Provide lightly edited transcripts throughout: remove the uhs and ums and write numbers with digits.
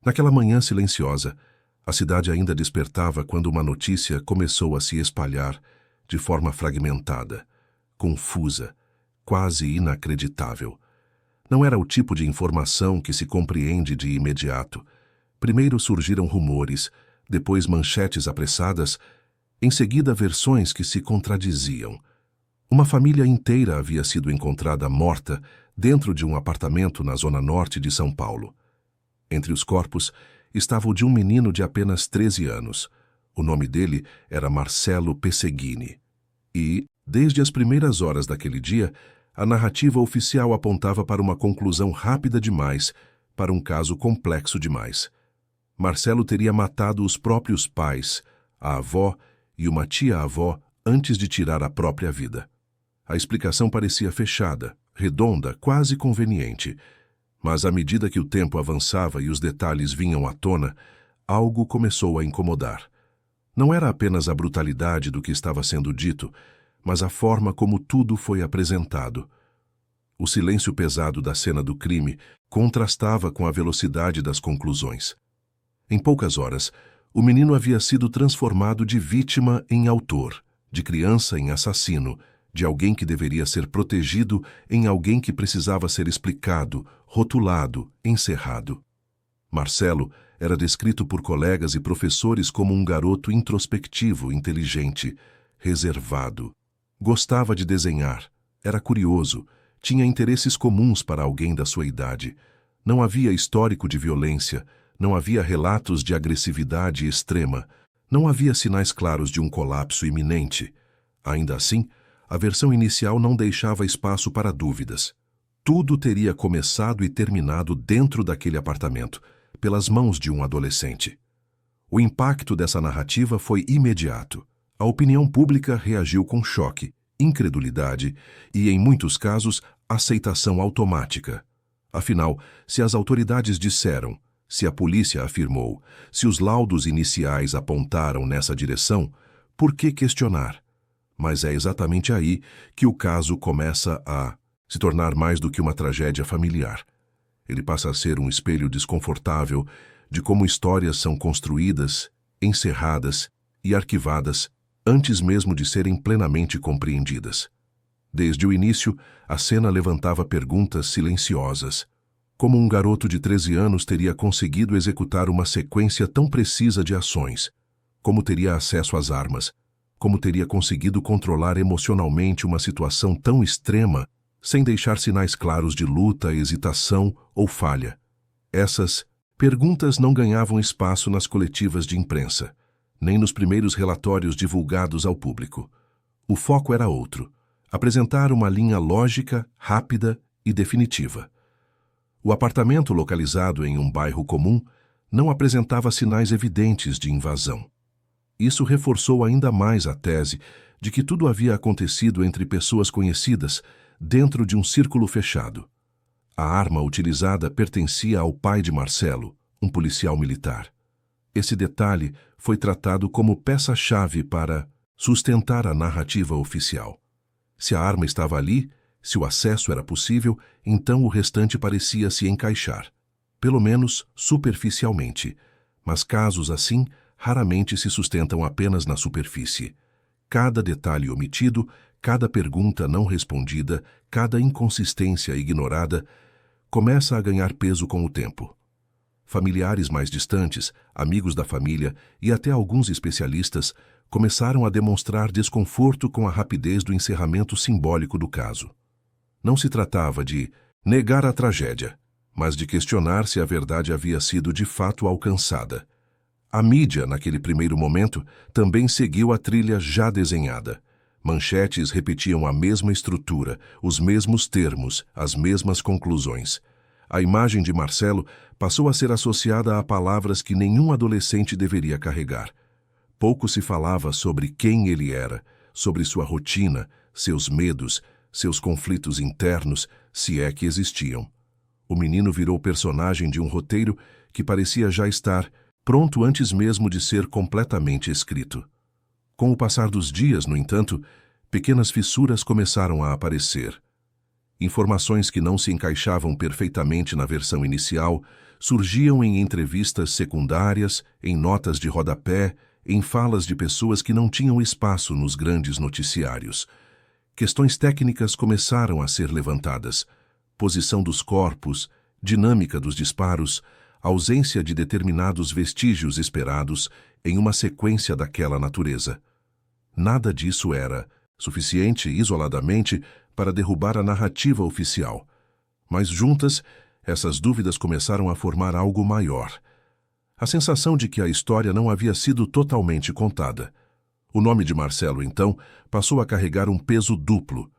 Naquela manhã silenciosa, a cidade ainda despertava quando uma notícia começou a se espalhar de forma fragmentada, confusa, quase inacreditável. Não era o tipo de informação que se compreende de imediato. Primeiro surgiram rumores, depois manchetes apressadas, em seguida versões que se contradiziam. Uma família inteira havia sido encontrada morta dentro de um apartamento na zona norte de São Paulo. Entre os corpos estava o de um menino de apenas 13 anos. O nome dele era Marcelo Pesseguini. E, desde as primeiras horas daquele dia, a narrativa oficial apontava para uma conclusão rápida demais, para um caso complexo demais. Marcelo teria matado os próprios pais, a avó e uma tia-avó antes de tirar a própria vida. A explicação parecia fechada, redonda, quase conveniente. Mas à medida que o tempo avançava e os detalhes vinham à tona, algo começou a incomodar. Não era apenas a brutalidade do que estava sendo dito, mas a forma como tudo foi apresentado. O silêncio pesado da cena do crime contrastava com a velocidade das conclusões. Em poucas horas, o menino havia sido transformado de vítima em autor, de criança em assassino, de alguém que deveria ser protegido em alguém que precisava ser explicado, rotulado, encerrado. Marcelo era descrito por colegas e professores como um garoto introspectivo, inteligente, reservado. Gostava de desenhar, era curioso, tinha interesses comuns para alguém da sua idade. Não havia histórico de violência, não havia relatos de agressividade extrema, não havia sinais claros de um colapso iminente. Ainda assim, a versão inicial não deixava espaço para dúvidas. Tudo teria começado e terminado dentro daquele apartamento, pelas mãos de um adolescente. O impacto dessa narrativa foi imediato. A opinião pública reagiu com choque, incredulidade e, em muitos casos, aceitação automática. Afinal, se as autoridades disseram, se a polícia afirmou, se os laudos iniciais apontaram nessa direção, por que questionar? Mas é exatamente aí que o caso começa a se tornar mais do que uma tragédia familiar. Ele passa a ser um espelho desconfortável de como histórias são construídas, encerradas e arquivadas antes mesmo de serem plenamente compreendidas. Desde o início, a cena levantava perguntas silenciosas. Como um garoto de 13 anos teria conseguido executar uma sequência tão precisa de ações? Como teria acesso às armas? Como teria conseguido controlar emocionalmente uma situação tão extrema, sem deixar sinais claros de luta, hesitação ou falha? Essas perguntas não ganhavam espaço nas coletivas de imprensa, nem nos primeiros relatórios divulgados ao público. O foco era outro: apresentar uma linha lógica, rápida e definitiva. O apartamento, localizado em um bairro comum, não apresentava sinais evidentes de invasão. Isso reforçou ainda mais a tese de que tudo havia acontecido entre pessoas conhecidas, dentro de um círculo fechado. A arma utilizada pertencia ao pai de Marcelo, um policial militar. Esse detalhe foi tratado como peça-chave para sustentar a narrativa oficial. Se a arma estava ali, se o acesso era possível, então o restante parecia se encaixar, pelo menos superficialmente. Mas casos assim raramente se sustentam apenas na superfície. Cada detalhe omitido, cada pergunta não respondida, cada inconsistência ignorada, começa a ganhar peso com o tempo. Familiares mais distantes, amigos da família e até alguns especialistas começaram a demonstrar desconforto com a rapidez do encerramento simbólico do caso. Não se tratava de negar a tragédia, mas de questionar se a verdade havia sido de fato alcançada. A mídia, naquele primeiro momento, também seguiu a trilha já desenhada. Manchetes repetiam a mesma estrutura, os mesmos termos, as mesmas conclusões. A imagem de Marcelo passou a ser associada a palavras que nenhum adolescente deveria carregar. Pouco se falava sobre quem ele era, sobre sua rotina, seus medos, seus conflitos internos, se é que existiam. O menino virou personagem de um roteiro que parecia já estar pronto antes mesmo de ser completamente escrito. Com o passar dos dias, no entanto, pequenas fissuras começaram a aparecer. Informações que não se encaixavam perfeitamente na versão inicial surgiam em entrevistas secundárias, em notas de rodapé, em falas de pessoas que não tinham espaço nos grandes noticiários. Questões técnicas começaram a ser levantadas: posição dos corpos, dinâmica dos disparos, ausência de determinados vestígios esperados em uma sequência daquela natureza. Nada disso era suficiente, isoladamente, para derrubar a narrativa oficial. Mas juntas, essas dúvidas começaram a formar algo maior. A sensação de que a história não havia sido totalmente contada. O nome de Marcelo, então, passou a carregar um peso duplo.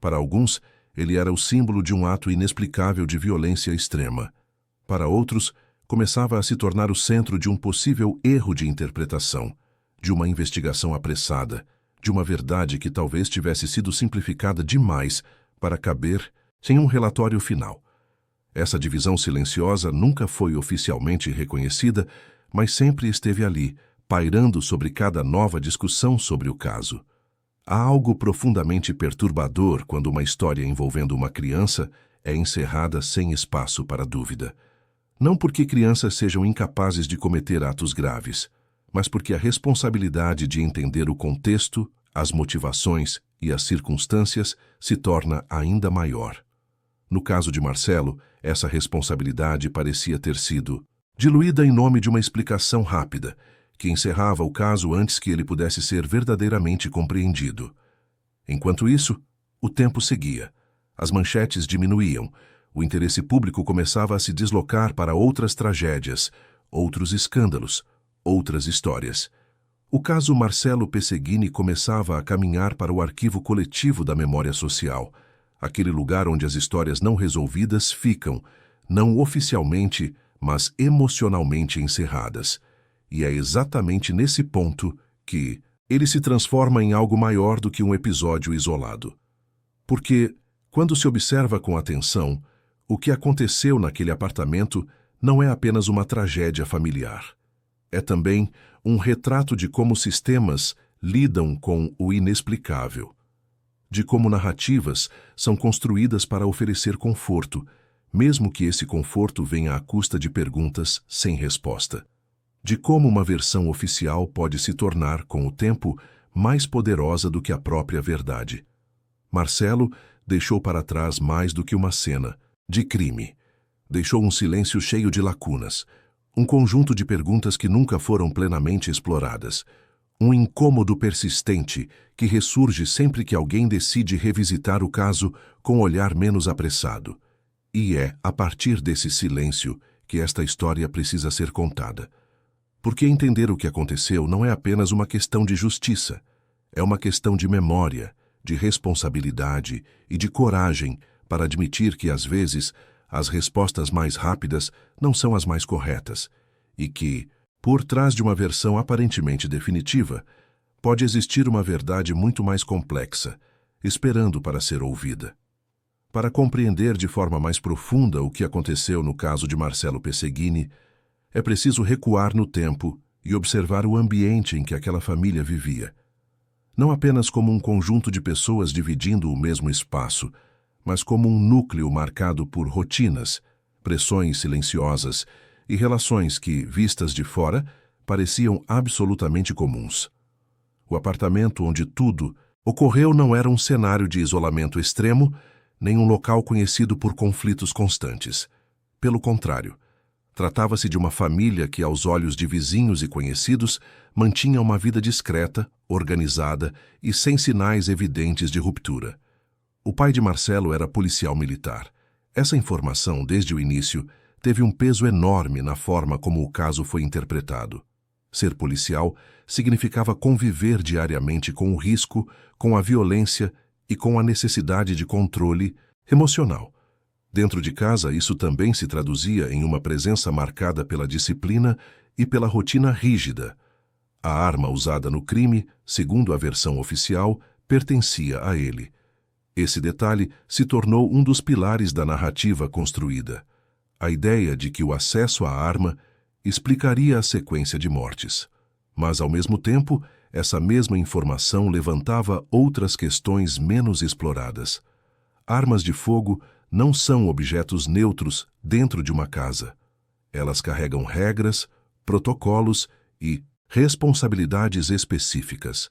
Para alguns, ele era o símbolo de um ato inexplicável de violência extrema. Para outros, começava a se tornar o centro de um possível erro de interpretação, de uma investigação apressada, de uma verdade que talvez tivesse sido simplificada demais para caber sem um relatório final. Essa divisão silenciosa nunca foi oficialmente reconhecida, mas sempre esteve ali, pairando sobre cada nova discussão sobre o caso. Há algo profundamente perturbador quando uma história envolvendo uma criança é encerrada sem espaço para dúvida. Não porque crianças sejam incapazes de cometer atos graves, mas porque a responsabilidade de entender o contexto, as motivações e as circunstâncias se torna ainda maior. No caso de Marcelo, essa responsabilidade parecia ter sido diluída em nome de uma explicação rápida, que encerrava o caso antes que ele pudesse ser verdadeiramente compreendido. Enquanto isso, o tempo seguia. As manchetes diminuíam. O interesse público começava a se deslocar para outras tragédias, outros escândalos, outras histórias. O caso Marcelo Pesseguini começava a caminhar para o arquivo coletivo da memória social, aquele lugar onde as histórias não resolvidas ficam, não oficialmente, mas emocionalmente encerradas. E é exatamente nesse ponto que ele se transforma em algo maior do que um episódio isolado. Porque, quando se observa com atenção, o que aconteceu naquele apartamento não é apenas uma tragédia familiar. É também um retrato de como sistemas lidam com o inexplicável, de como narrativas são construídas para oferecer conforto, mesmo que esse conforto venha à custa de perguntas sem resposta, de como uma versão oficial pode se tornar, com o tempo, mais poderosa do que a própria verdade. Marcelo deixou para trás mais do que uma cena de crime. Deixou um silêncio cheio de lacunas, um conjunto de perguntas que nunca foram plenamente exploradas, um incômodo persistente que ressurge sempre que alguém decide revisitar o caso com um olhar menos apressado. E é a partir desse silêncio que esta história precisa ser contada. Porque entender o que aconteceu não é apenas uma questão de justiça, é uma questão de memória, de responsabilidade e de coragem para admitir que, às vezes, as respostas mais rápidas não são as mais corretas e que, por trás de uma versão aparentemente definitiva, pode existir uma verdade muito mais complexa, esperando para ser ouvida. Para compreender de forma mais profunda o que aconteceu no caso de Marcelo Pesseguini, é preciso recuar no tempo e observar o ambiente em que aquela família vivia. Não apenas como um conjunto de pessoas dividindo o mesmo espaço, mas como um núcleo marcado por rotinas, pressões silenciosas e relações que, vistas de fora, pareciam absolutamente comuns. O apartamento onde tudo ocorreu não era um cenário de isolamento extremo, nem um local conhecido por conflitos constantes. Pelo contrário, tratava-se de uma família que, aos olhos de vizinhos e conhecidos, mantinha uma vida discreta, organizada e sem sinais evidentes de ruptura. O pai de Marcelo era policial militar. Essa informação, desde o início, teve um peso enorme na forma como o caso foi interpretado. Ser policial significava conviver diariamente com o risco, com a violência e com a necessidade de controle emocional. Dentro de casa, isso também se traduzia em uma presença marcada pela disciplina e pela rotina rígida. A arma usada no crime, segundo a versão oficial, pertencia a ele. Esse detalhe se tornou um dos pilares da narrativa construída. A ideia de que o acesso à arma explicaria a sequência de mortes. Mas, ao mesmo tempo, essa mesma informação levantava outras questões menos exploradas. Armas de fogo não são objetos neutros dentro de uma casa. Elas carregam regras, protocolos e responsabilidades específicas.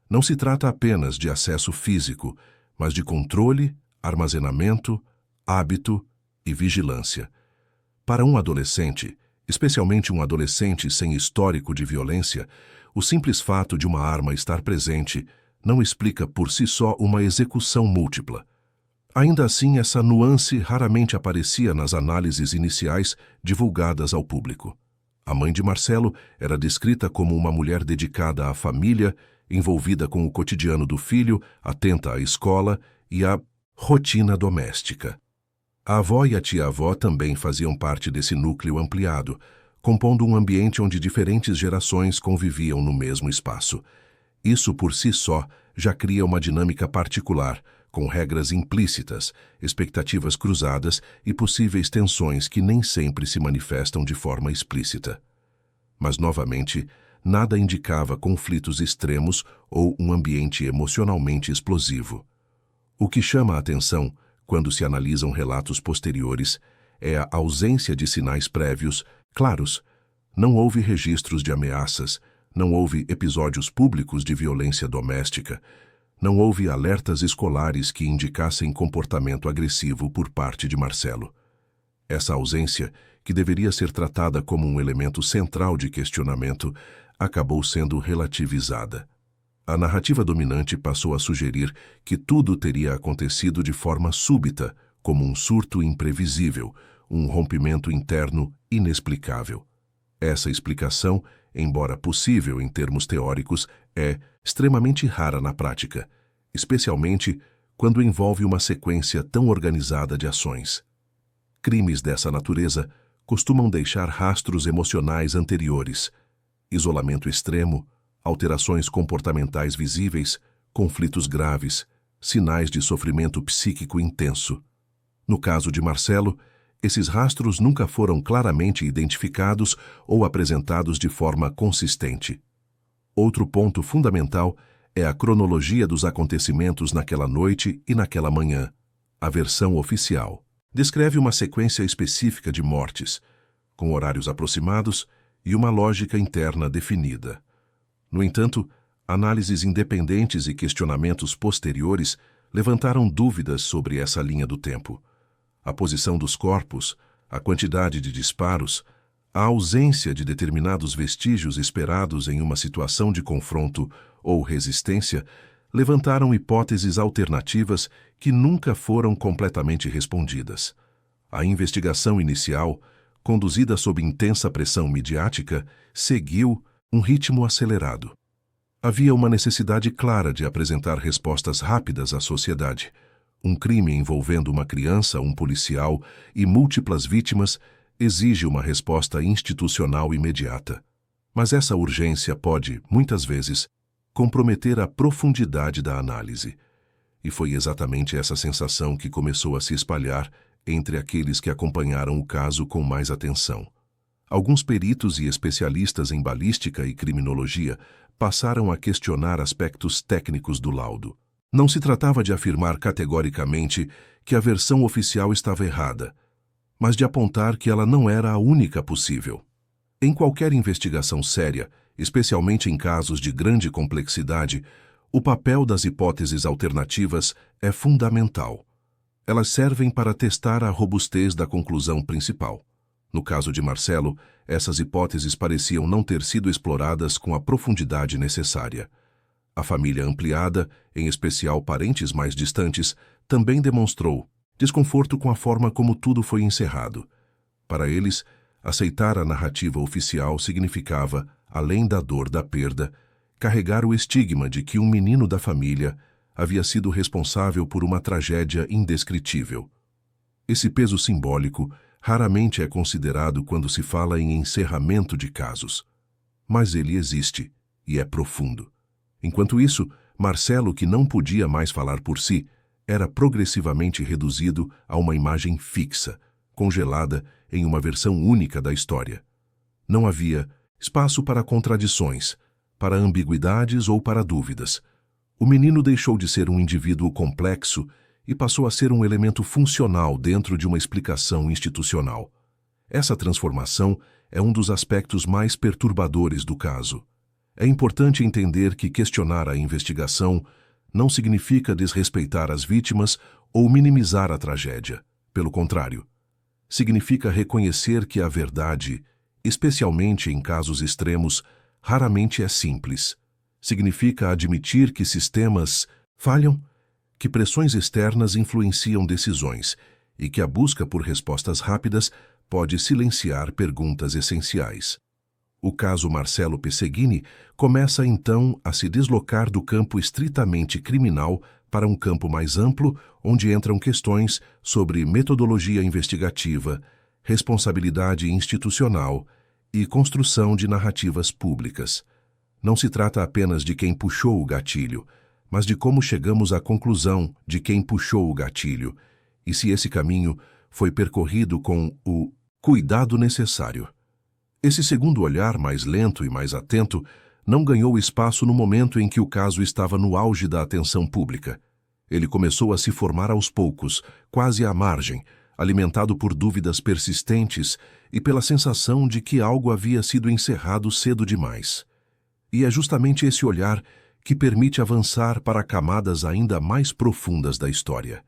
Não se trata apenas de acesso físico, mas de controle, armazenamento, hábito e vigilância. Para um adolescente, especialmente um adolescente sem histórico de violência, o simples fato de uma arma estar presente não explica por si só uma execução múltipla. Ainda assim, essa nuance raramente aparecia nas análises iniciais divulgadas ao público. A mãe de Marcelo era descrita como uma mulher dedicada à família, envolvida com o cotidiano do filho, atenta à escola e à rotina doméstica. A avó e a tia-avó também faziam parte desse núcleo ampliado, compondo um ambiente onde diferentes gerações conviviam no mesmo espaço. Isso por si só já cria uma dinâmica particular, com regras implícitas, expectativas cruzadas e possíveis tensões que nem sempre se manifestam de forma explícita. Mas, novamente, nada indicava conflitos extremos ou um ambiente emocionalmente explosivo. O que chama a atenção, quando se analisam relatos posteriores, é a ausência de sinais prévios claros. Não houve registros de ameaças, não houve episódios públicos de violência doméstica, não houve alertas escolares que indicassem comportamento agressivo por parte de Marcelo. Essa ausência, que deveria ser tratada como um elemento central de questionamento, acabou sendo relativizada. A narrativa dominante passou a sugerir que tudo teria acontecido de forma súbita, como um surto imprevisível, um rompimento interno inexplicável. Essa explicação, embora possível em termos teóricos, é extremamente rara na prática, especialmente quando envolve uma sequência tão organizada de ações. Crimes dessa natureza costumam deixar rastros emocionais anteriores, isolamento extremo, alterações comportamentais visíveis, conflitos graves, sinais de sofrimento psíquico intenso. No caso de Marcelo, esses rastros nunca foram claramente identificados ou apresentados de forma consistente. Outro ponto fundamental é a cronologia dos acontecimentos naquela noite e naquela manhã. A versão oficial descreve uma sequência específica de mortes, com horários aproximados e uma lógica interna definida. No entanto, análises independentes e questionamentos posteriores levantaram dúvidas sobre essa linha do tempo. A posição dos corpos, a quantidade de disparos, a ausência de determinados vestígios esperados em uma situação de confronto ou resistência levantaram hipóteses alternativas que nunca foram completamente respondidas. A investigação inicial, conduzida sob intensa pressão midiática, seguiu um ritmo acelerado. Havia uma necessidade clara de apresentar respostas rápidas à sociedade. Um crime envolvendo uma criança, um policial e múltiplas vítimas exige uma resposta institucional imediata. Mas essa urgência pode, muitas vezes, comprometer a profundidade da análise. E foi exatamente essa sensação que começou a se espalhar entre aqueles que acompanharam o caso com mais atenção. Alguns peritos e especialistas em balística e criminologia passaram a questionar aspectos técnicos do laudo. Não se tratava de afirmar categoricamente que a versão oficial estava errada, mas de apontar que ela não era a única possível. Em qualquer investigação séria, especialmente em casos de grande complexidade, o papel das hipóteses alternativas é fundamental. Elas servem para testar a robustez da conclusão principal. No caso de Marcelo, essas hipóteses pareciam não ter sido exploradas com a profundidade necessária. A família ampliada, em especial parentes mais distantes, também demonstrou desconforto com a forma como tudo foi encerrado. Para eles, aceitar a narrativa oficial significava, além da dor da perda, carregar o estigma de que um menino da família havia sido responsável por uma tragédia indescritível. Esse peso simbólico raramente é considerado quando se fala em encerramento de casos. Mas ele existe, e é profundo. Enquanto isso, Marcelo, que não podia mais falar por si, era progressivamente reduzido a uma imagem fixa, congelada em uma versão única da história. Não havia espaço para contradições, para ambiguidades ou para dúvidas. O menino deixou de ser um indivíduo complexo e passou a ser um elemento funcional dentro de uma explicação institucional. Essa transformação é um dos aspectos mais perturbadores do caso. É importante entender que questionar a investigação não significa desrespeitar as vítimas ou minimizar a tragédia. Pelo contrário, significa reconhecer que a verdade, especialmente em casos extremos, raramente é simples. Significa admitir que sistemas falham, que pressões externas influenciam decisões e que a busca por respostas rápidas pode silenciar perguntas essenciais. O caso Marcelo Pesseguini começa então a se deslocar do campo estritamente criminal para um campo mais amplo, onde entram questões sobre metodologia investigativa, responsabilidade institucional e construção de narrativas públicas. Não se trata apenas de quem puxou o gatilho, mas de como chegamos à conclusão de quem puxou o gatilho e se esse caminho foi percorrido com o cuidado necessário. Esse segundo olhar, mais lento e mais atento, não ganhou espaço no momento em que o caso estava no auge da atenção pública. Ele começou a se formar aos poucos, quase à margem, alimentado por dúvidas persistentes e pela sensação de que algo havia sido encerrado cedo demais. E é justamente esse olhar que permite avançar para camadas ainda mais profundas da história.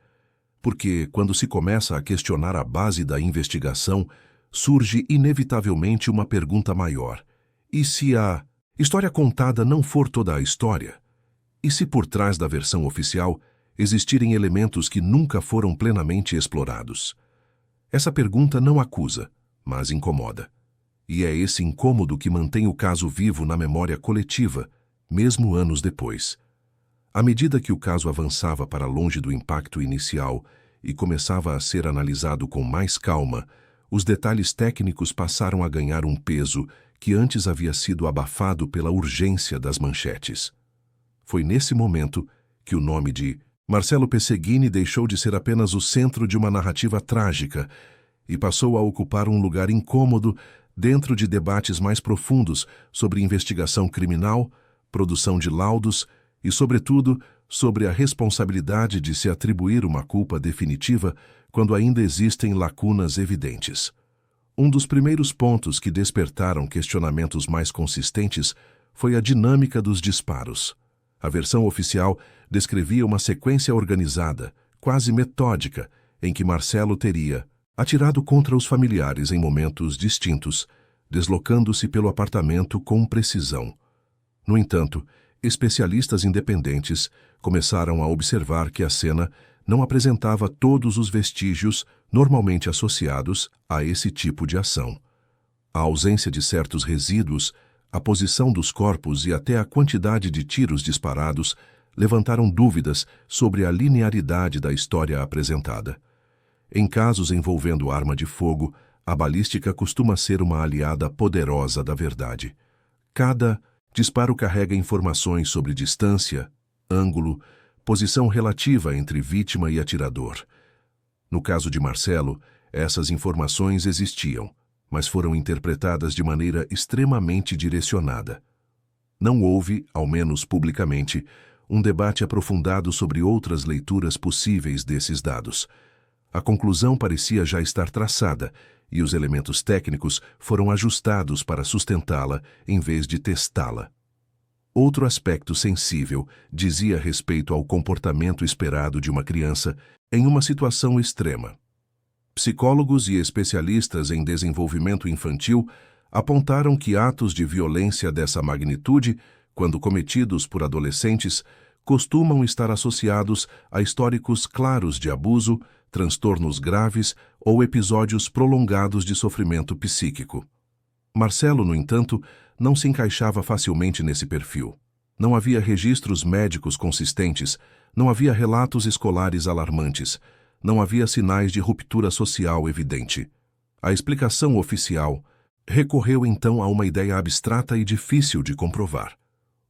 Porque, quando se começa a questionar a base da investigação, surge inevitavelmente uma pergunta maior. E se a história contada não for toda a história? E se por trás da versão oficial existirem elementos que nunca foram plenamente explorados? Essa pergunta não acusa, mas incomoda. E é esse incômodo que mantém o caso vivo na memória coletiva, mesmo anos depois. À medida que o caso avançava para longe do impacto inicial e começava a ser analisado com mais calma, os detalhes técnicos passaram a ganhar um peso que antes havia sido abafado pela urgência das manchetes. Foi nesse momento que o nome de Marcelo Pesseguini deixou de ser apenas o centro de uma narrativa trágica e passou a ocupar um lugar incômodo dentro de debates mais profundos sobre investigação criminal, produção de laudos e, sobretudo, sobre a responsabilidade de se atribuir uma culpa definitiva quando ainda existem lacunas evidentes. Um dos primeiros pontos que despertaram questionamentos mais consistentes foi a dinâmica dos disparos. A versão oficial descrevia uma sequência organizada, quase metódica, em que Marcelo teria atirado contra os familiares em momentos distintos, deslocando-se pelo apartamento com precisão. No entanto, especialistas independentes começaram a observar que a cena não apresentava todos os vestígios normalmente associados a esse tipo de ação. A ausência de certos resíduos, a posição dos corpos e até a quantidade de tiros disparados levantaram dúvidas sobre a linearidade da história apresentada. Em casos envolvendo arma de fogo, a balística costuma ser uma aliada poderosa da verdade. Cada disparo carrega informações sobre distância, ângulo, posição relativa entre vítima e atirador. No caso de Marcelo, essas informações existiam, mas foram interpretadas de maneira extremamente direcionada. Não houve, ao menos publicamente, um debate aprofundado sobre outras leituras possíveis desses dados. A conclusão parecia já estar traçada e os elementos técnicos foram ajustados para sustentá-la em vez de testá-la. Outro aspecto sensível dizia respeito ao comportamento esperado de uma criança em uma situação extrema. Psicólogos e especialistas em desenvolvimento infantil apontaram que atos de violência dessa magnitude, quando cometidos por adolescentes, costumam estar associados a históricos claros de abuso, transtornos graves ou episódios prolongados de sofrimento psíquico. Marcelo, no entanto, não se encaixava facilmente nesse perfil. Não havia registros médicos consistentes, não havia relatos escolares alarmantes, não havia sinais de ruptura social evidente. A explicação oficial recorreu então a uma ideia abstrata e difícil de comprovar.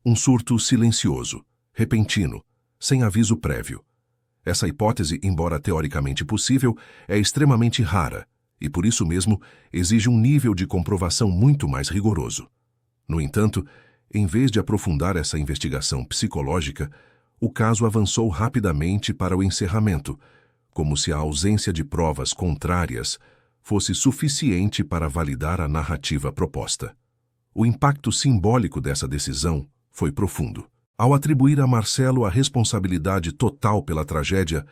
Um surto silencioso, repentino, sem aviso prévio. Essa hipótese, embora teoricamente possível, é extremamente rara e, por isso mesmo, exige um nível de comprovação muito mais rigoroso. No entanto, em vez de aprofundar essa investigação psicológica, o caso avançou rapidamente para o encerramento, como se a ausência de provas contrárias fosse suficiente para validar a narrativa proposta. O impacto simbólico dessa decisão foi profundo. Ao atribuir a Marcelo a responsabilidade total pela tragédia,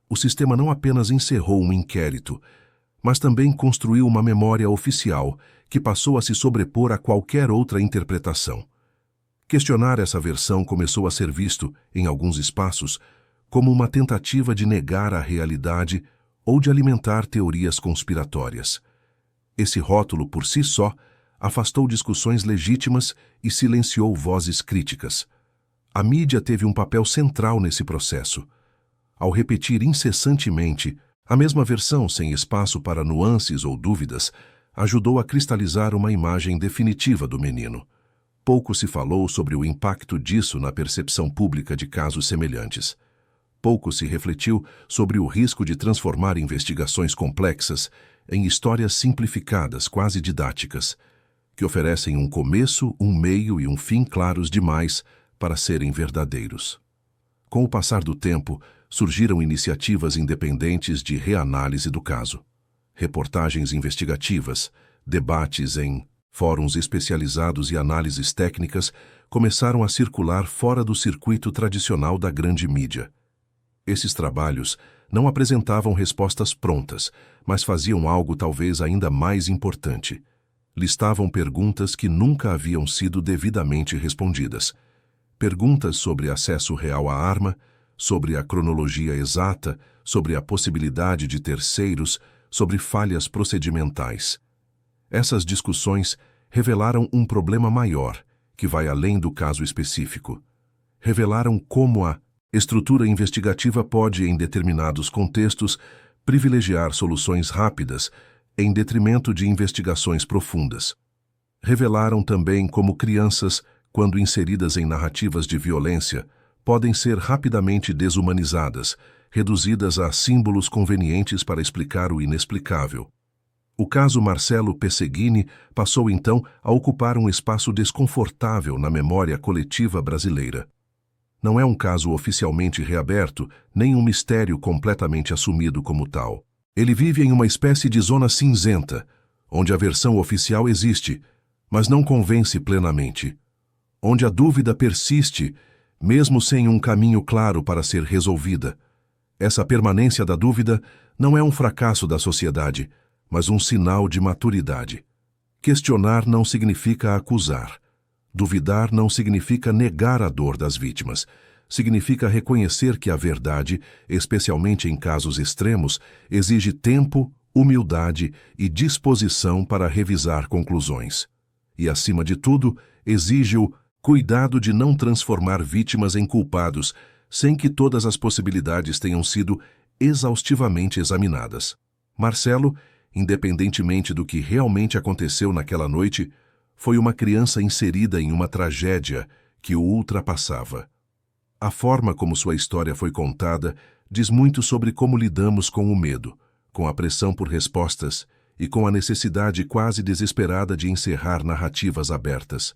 o sistema não apenas encerrou um inquérito, mas também construiu uma memória oficial que passou a se sobrepor a qualquer outra interpretação. Questionar essa versão começou a ser visto, em alguns espaços, como uma tentativa de negar a realidade ou de alimentar teorias conspiratórias. Esse rótulo, por si só, afastou discussões legítimas e silenciou vozes críticas. A mídia teve um papel central nesse processo. Ao repetir incessantemente a mesma versão sem espaço para nuances ou dúvidas, ajudou a cristalizar uma imagem definitiva do menino. Pouco se falou sobre o impacto disso na percepção pública de casos semelhantes. Pouco se refletiu sobre o risco de transformar investigações complexas em histórias simplificadas, quase didáticas, que oferecem um começo, um meio e um fim claros demais para serem verdadeiros. Com o passar do tempo, surgiram iniciativas independentes de reanálise do caso. Reportagens investigativas, debates em fóruns especializados e análises técnicas começaram a circular fora do circuito tradicional da grande mídia. Esses trabalhos não apresentavam respostas prontas, mas faziam algo talvez ainda mais importante. Listavam perguntas que nunca haviam sido devidamente respondidas. Perguntas sobre acesso real à arma, sobre a cronologia exata, sobre a possibilidade de terceiros, sobre falhas procedimentais. Essas discussões revelaram um problema maior, que vai além do caso específico. Revelaram como a estrutura investigativa pode, em determinados contextos, privilegiar soluções rápidas em detrimento de investigações profundas. Revelaram também como crianças, quando inseridas em narrativas de violência, podem ser rapidamente desumanizadas, reduzidas a símbolos convenientes para explicar o inexplicável. O caso Marcelo Pesegini passou então a ocupar um espaço desconfortável na memória coletiva brasileira. Não é um caso oficialmente reaberto, nem um mistério completamente assumido como tal. Ele vive em uma espécie de zona cinzenta, onde a versão oficial existe, mas não convence plenamente. Onde a dúvida persiste, mesmo sem um caminho claro para ser resolvida. Essa permanência da dúvida não é um fracasso da sociedade, mas um sinal de maturidade. Questionar não significa acusar. Duvidar não significa negar a dor das vítimas. Significa reconhecer que a verdade, especialmente em casos extremos, exige tempo, humildade e disposição para revisar conclusões. E, acima de tudo, exige o cuidado de não transformar vítimas em culpados, sem que todas as possibilidades tenham sido exaustivamente examinadas. Marcelo, independentemente do que realmente aconteceu naquela noite, foi uma criança inserida em uma tragédia que o ultrapassava. A forma como sua história foi contada diz muito sobre como lidamos com o medo, com a pressão por respostas e com a necessidade quase desesperada de encerrar narrativas abertas.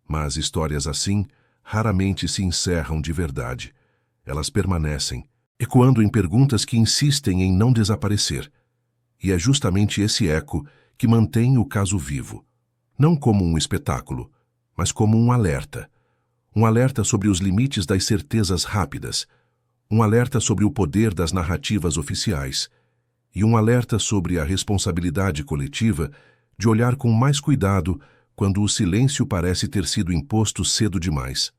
Mas histórias assim raramente se encerram de verdade. Elas permanecem, ecoando em perguntas que insistem em não desaparecer. E é justamente esse eco que mantém o caso vivo, não como um espetáculo, mas como um alerta. Um alerta sobre os limites das certezas rápidas, um alerta sobre o poder das narrativas oficiais e um alerta sobre a responsabilidade coletiva de olhar com mais cuidado quando o silêncio parece ter sido imposto cedo demais.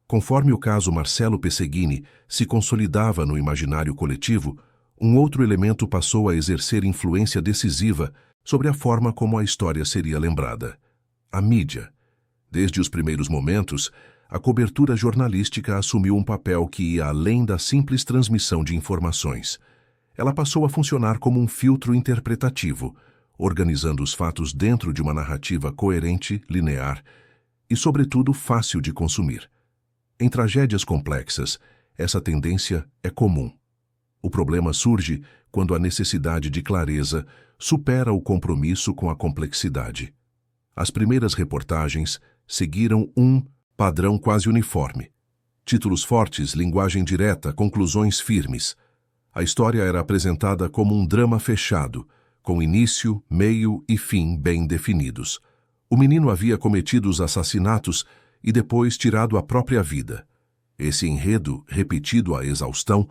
Conforme o caso Marcelo Pesegini se consolidava no imaginário coletivo, um outro elemento passou a exercer influência decisiva sobre a forma como a história seria lembrada: a mídia. Desde os primeiros momentos, a cobertura jornalística assumiu um papel que ia além da simples transmissão de informações. Ela passou a funcionar como um filtro interpretativo, organizando os fatos dentro de uma narrativa coerente, linear e, sobretudo, fácil de consumir. Em tragédias complexas, essa tendência é comum. O problema surge quando a necessidade de clareza supera o compromisso com a complexidade. As primeiras reportagens seguiram um padrão quase uniforme. Títulos fortes, linguagem direta, conclusões firmes. A história era apresentada como um drama fechado, com início, meio e fim bem definidos. O menino havia cometido os assassinatos e depois tirado a própria vida. Esse enredo, repetido à exaustão,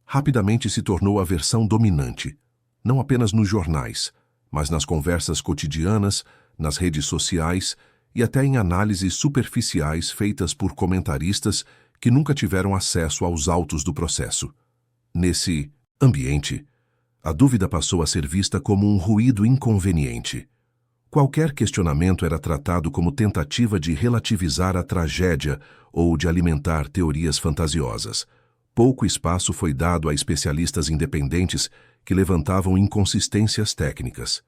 rapidamente se tornou a versão dominante, não apenas nos jornais, mas nas conversas cotidianas, nas redes sociais e até em análises superficiais feitas por comentaristas que nunca tiveram acesso aos autos do processo. Nesse ambiente, a dúvida passou a ser vista como um ruído inconveniente. Qualquer questionamento era tratado como tentativa de relativizar a tragédia ou de alimentar teorias fantasiosas. Pouco espaço foi dado a especialistas independentes que levantavam inconsistências técnicas.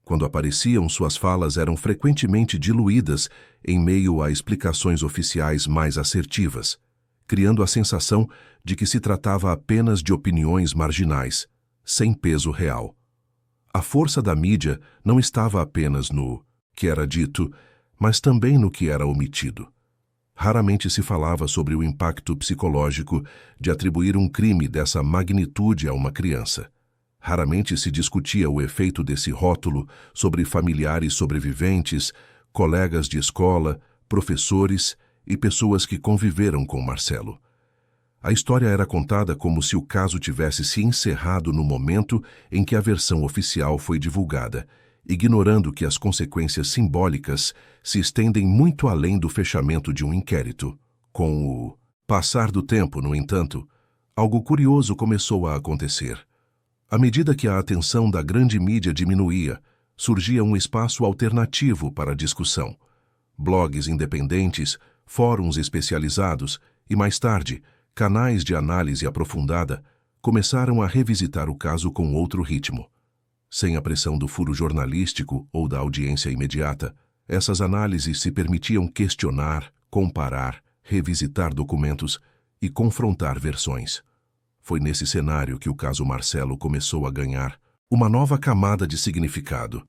Quando apareciam, suas falas eram frequentemente diluídas em meio a explicações oficiais mais assertivas, criando a sensação de que se tratava apenas de opiniões marginais, sem peso real. A força da mídia não estava apenas no que era dito, mas também no que era omitido. Raramente se falava sobre o impacto psicológico de atribuir um crime dessa magnitude a uma criança. Raramente se discutia o efeito desse rótulo sobre familiares sobreviventes, colegas de escola, professores e pessoas que conviveram com Marcelo. A história era contada como se o caso tivesse se encerrado no momento em que a versão oficial foi divulgada, ignorando que as consequências simbólicas se estendem muito além do fechamento de um inquérito. Com o passar do tempo, no entanto, algo curioso começou a acontecer. À medida que a atenção da grande mídia diminuía, surgia um espaço alternativo para a discussão. Blogs independentes, fóruns especializados e, mais tarde, canais de análise aprofundada começaram a revisitar o caso com outro ritmo. Sem a pressão do furo jornalístico ou da audiência imediata, essas análises se permitiam questionar, comparar, revisitar documentos e confrontar versões. Foi nesse cenário que o caso Marcelo começou a ganhar uma nova camada de significado.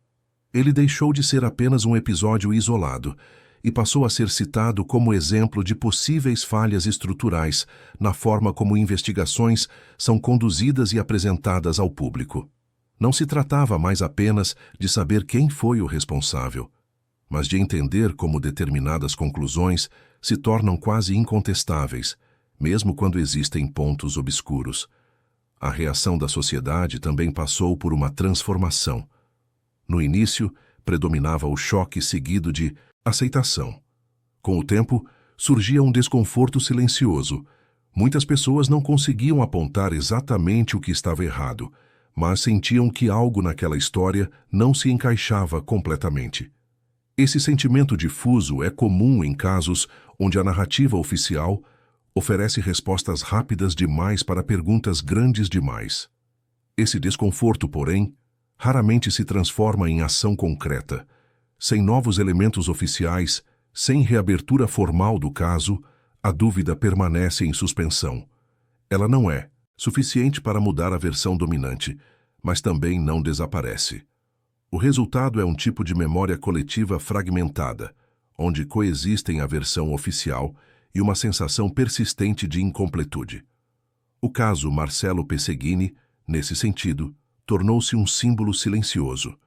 Ele deixou de ser apenas um episódio isolado e passou a ser citado como exemplo de possíveis falhas estruturais na forma como investigações são conduzidas e apresentadas ao público. Não se tratava mais apenas de saber quem foi o responsável, mas de entender como determinadas conclusões se tornam quase incontestáveis, mesmo quando existem pontos obscuros. A reação da sociedade também passou por uma transformação. No início, predominava o choque seguido de aceitação. Com o tempo, surgia um desconforto silencioso. Muitas pessoas não conseguiam apontar exatamente o que estava errado, mas sentiam que algo naquela história não se encaixava completamente. Esse sentimento difuso é comum em casos onde a narrativa oficial oferece respostas rápidas demais para perguntas grandes demais. Esse desconforto, porém, raramente se transforma em ação concreta. Sem novos elementos oficiais, sem reabertura formal do caso, a dúvida permanece em suspensão. Ela não é suficiente para mudar a versão dominante, mas também não desaparece. O resultado é um tipo de memória coletiva fragmentada, onde coexistem a versão oficial e uma sensação persistente de incompletude. O caso Marcelo Pesseguini, nesse sentido, tornou-se um símbolo silencioso.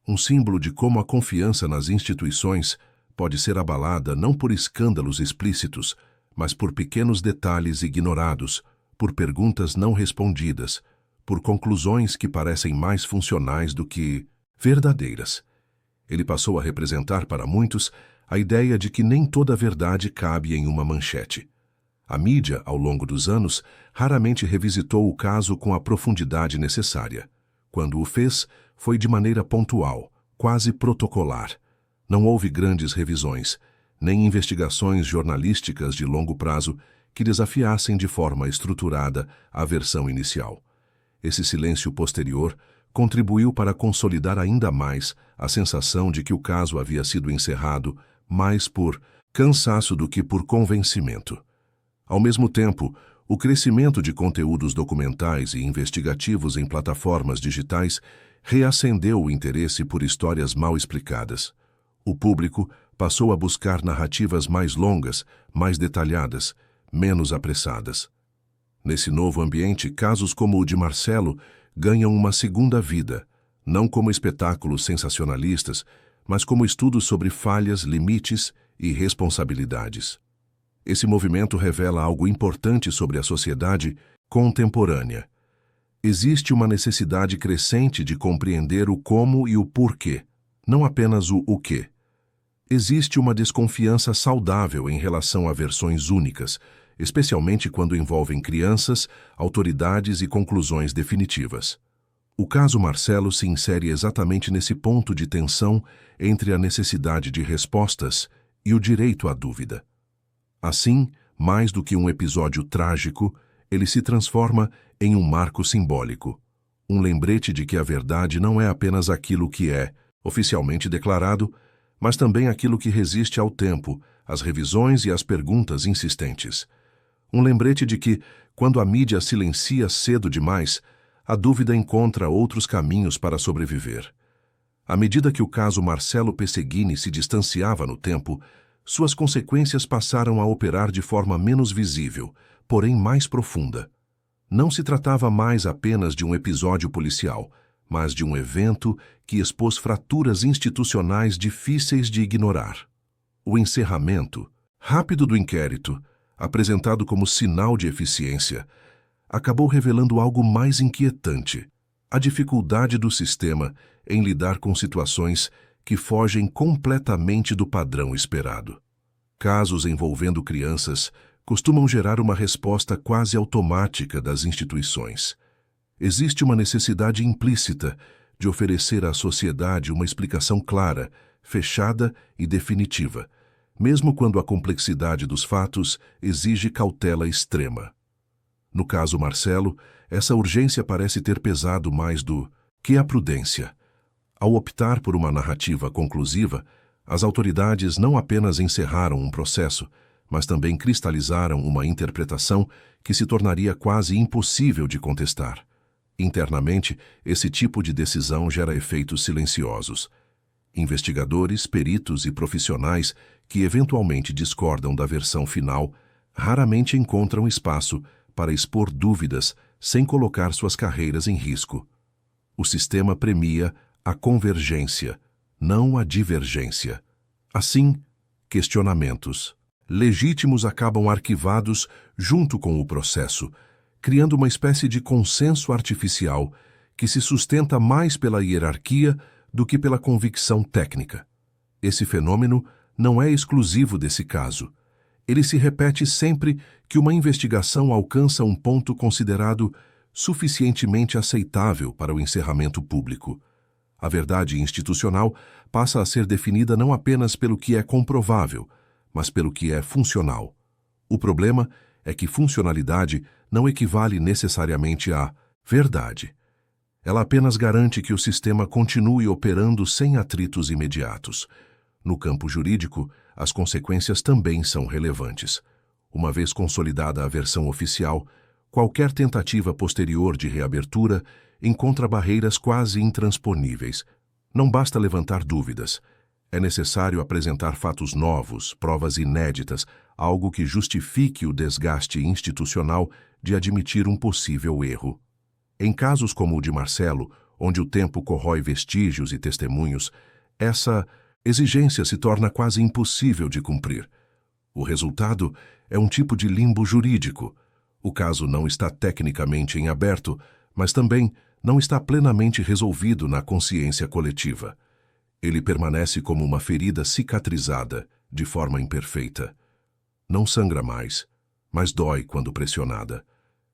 Um símbolo de como a confiança nas instituições pode ser abalada não por escândalos explícitos, mas por pequenos detalhes ignorados, por perguntas não respondidas, por conclusões que parecem mais funcionais do que verdadeiras. Ele passou a representar para muitos a ideia de que nem toda a verdade cabe em uma manchete. A mídia, ao longo dos anos, raramente revisitou o caso com a profundidade necessária. Quando o fez, foi de maneira pontual, quase protocolar. Não houve grandes revisões, nem investigações jornalísticas de longo prazo que desafiassem de forma estruturada a versão inicial. Esse silêncio posterior contribuiu para consolidar ainda mais a sensação de que o caso havia sido encerrado mais por cansaço do que por convencimento. Ao mesmo tempo, o crescimento de conteúdos documentais e investigativos em plataformas digitais reacendeu o interesse por histórias mal explicadas. O público passou a buscar narrativas mais longas, mais detalhadas, menos apressadas. Nesse novo ambiente, casos como o de Marcelo ganham uma segunda vida, não como espetáculos sensacionalistas, mas como estudos sobre falhas, limites e responsabilidades. Esse movimento revela algo importante sobre a sociedade contemporânea. Existe uma necessidade crescente de compreender o como e o porquê, não apenas o quê. Existe uma desconfiança saudável em relação a versões únicas, especialmente quando envolvem crianças, autoridades e conclusões definitivas. O caso Marcelo se insere exatamente nesse ponto de tensão entre a necessidade de respostas e o direito à dúvida. Assim, mais do que um episódio trágico, ele se transforma em um marco simbólico, um lembrete de que a verdade não é apenas aquilo que é oficialmente declarado, mas também aquilo que resiste ao tempo, às revisões e às perguntas insistentes. Um lembrete de que, quando a mídia silencia cedo demais, a dúvida encontra outros caminhos para sobreviver. À medida que o caso Marcelo Pesseguini se distanciava no tempo, suas consequências passaram a operar de forma menos visível, porém mais profunda. Não se tratava mais apenas de um episódio policial, mas de um evento que expôs fraturas institucionais difíceis de ignorar. O encerramento, rápido do inquérito, apresentado como sinal de eficiência, acabou revelando algo mais inquietante: a dificuldade do sistema em lidar com situações que fogem completamente do padrão esperado. Casos envolvendo crianças costumam gerar uma resposta quase automática das instituições. Existe uma necessidade implícita de oferecer à sociedade uma explicação clara, fechada e definitiva, mesmo quando a complexidade dos fatos exige cautela extrema. No caso Marcelo, essa urgência parece ter pesado mais do que a prudência. Ao optar por uma narrativa conclusiva, as autoridades não apenas encerraram um processo, mas também cristalizaram uma interpretação que se tornaria quase impossível de contestar. Internamente, esse tipo de decisão gera efeitos silenciosos. Investigadores, peritos e profissionais que eventualmente discordam da versão final raramente encontram espaço para expor dúvidas sem colocar suas carreiras em risco. O sistema premia a convergência, não a divergência. Assim, questionamentos legítimos acabam arquivados junto com o processo, criando uma espécie de consenso artificial que se sustenta mais pela hierarquia do que pela convicção técnica. Esse fenômeno não é exclusivo desse caso. Ele se repete sempre que uma investigação alcança um ponto considerado suficientemente aceitável para o encerramento público. A verdade institucional passa a ser definida não apenas pelo que é comprovável, mas pelo que é funcional. O problema é que funcionalidade não equivale necessariamente a verdade. Ela apenas garante que o sistema continue operando sem atritos imediatos. No campo jurídico, as consequências também são relevantes. Uma vez consolidada a versão oficial, qualquer tentativa posterior de reabertura encontra barreiras quase intransponíveis. Não basta levantar dúvidas. É necessário apresentar fatos novos, provas inéditas, algo que justifique o desgaste institucional de admitir um possível erro. Em casos como o de Marcelo, onde o tempo corrói vestígios e testemunhos, essa exigência se torna quase impossível de cumprir. O resultado é um tipo de limbo jurídico. O caso não está tecnicamente em aberto, mas também não está plenamente resolvido na consciência coletiva. Ele permanece como uma ferida cicatrizada, de forma imperfeita. Não sangra mais, mas dói quando pressionada.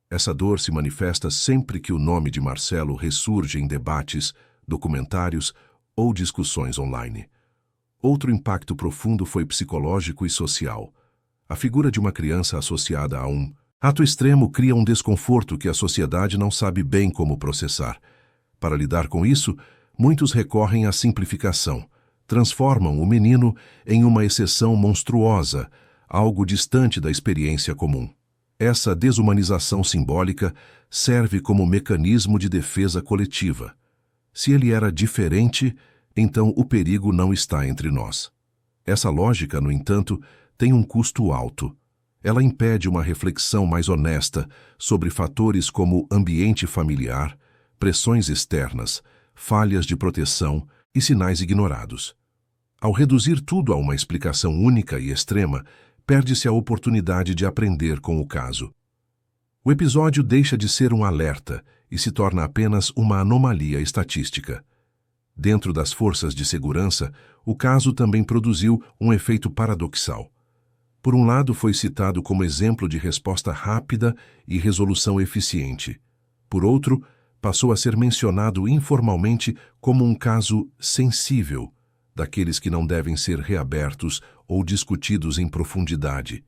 Essa dor se manifesta sempre que o nome de Marcelo ressurge em debates, documentários ou discussões online. Outro impacto profundo foi psicológico e social. A figura de uma criança associada a um ato extremo cria um desconforto que a sociedade não sabe bem como processar. Para lidar com isso, muitos recorrem à simplificação. Transformam o menino em uma exceção monstruosa, algo distante da experiência comum. Essa desumanização simbólica serve como mecanismo de defesa coletiva. Se ele era diferente, então o perigo não está entre nós. Essa lógica, no entanto, tem um custo alto. Ela impede uma reflexão mais honesta sobre fatores como ambiente familiar, pressões externas, falhas de proteção e sinais ignorados. Ao reduzir tudo a uma explicação única e extrema, perde-se a oportunidade de aprender com o caso. O episódio deixa de ser um alerta e se torna apenas uma anomalia estatística. Dentro das forças de segurança, o caso também produziu um efeito paradoxal. Por um lado, foi citado como exemplo de resposta rápida e resolução eficiente. Por outro, passou a ser mencionado informalmente como um caso sensível, daqueles que não devem ser reabertos ou discutidos em profundidade.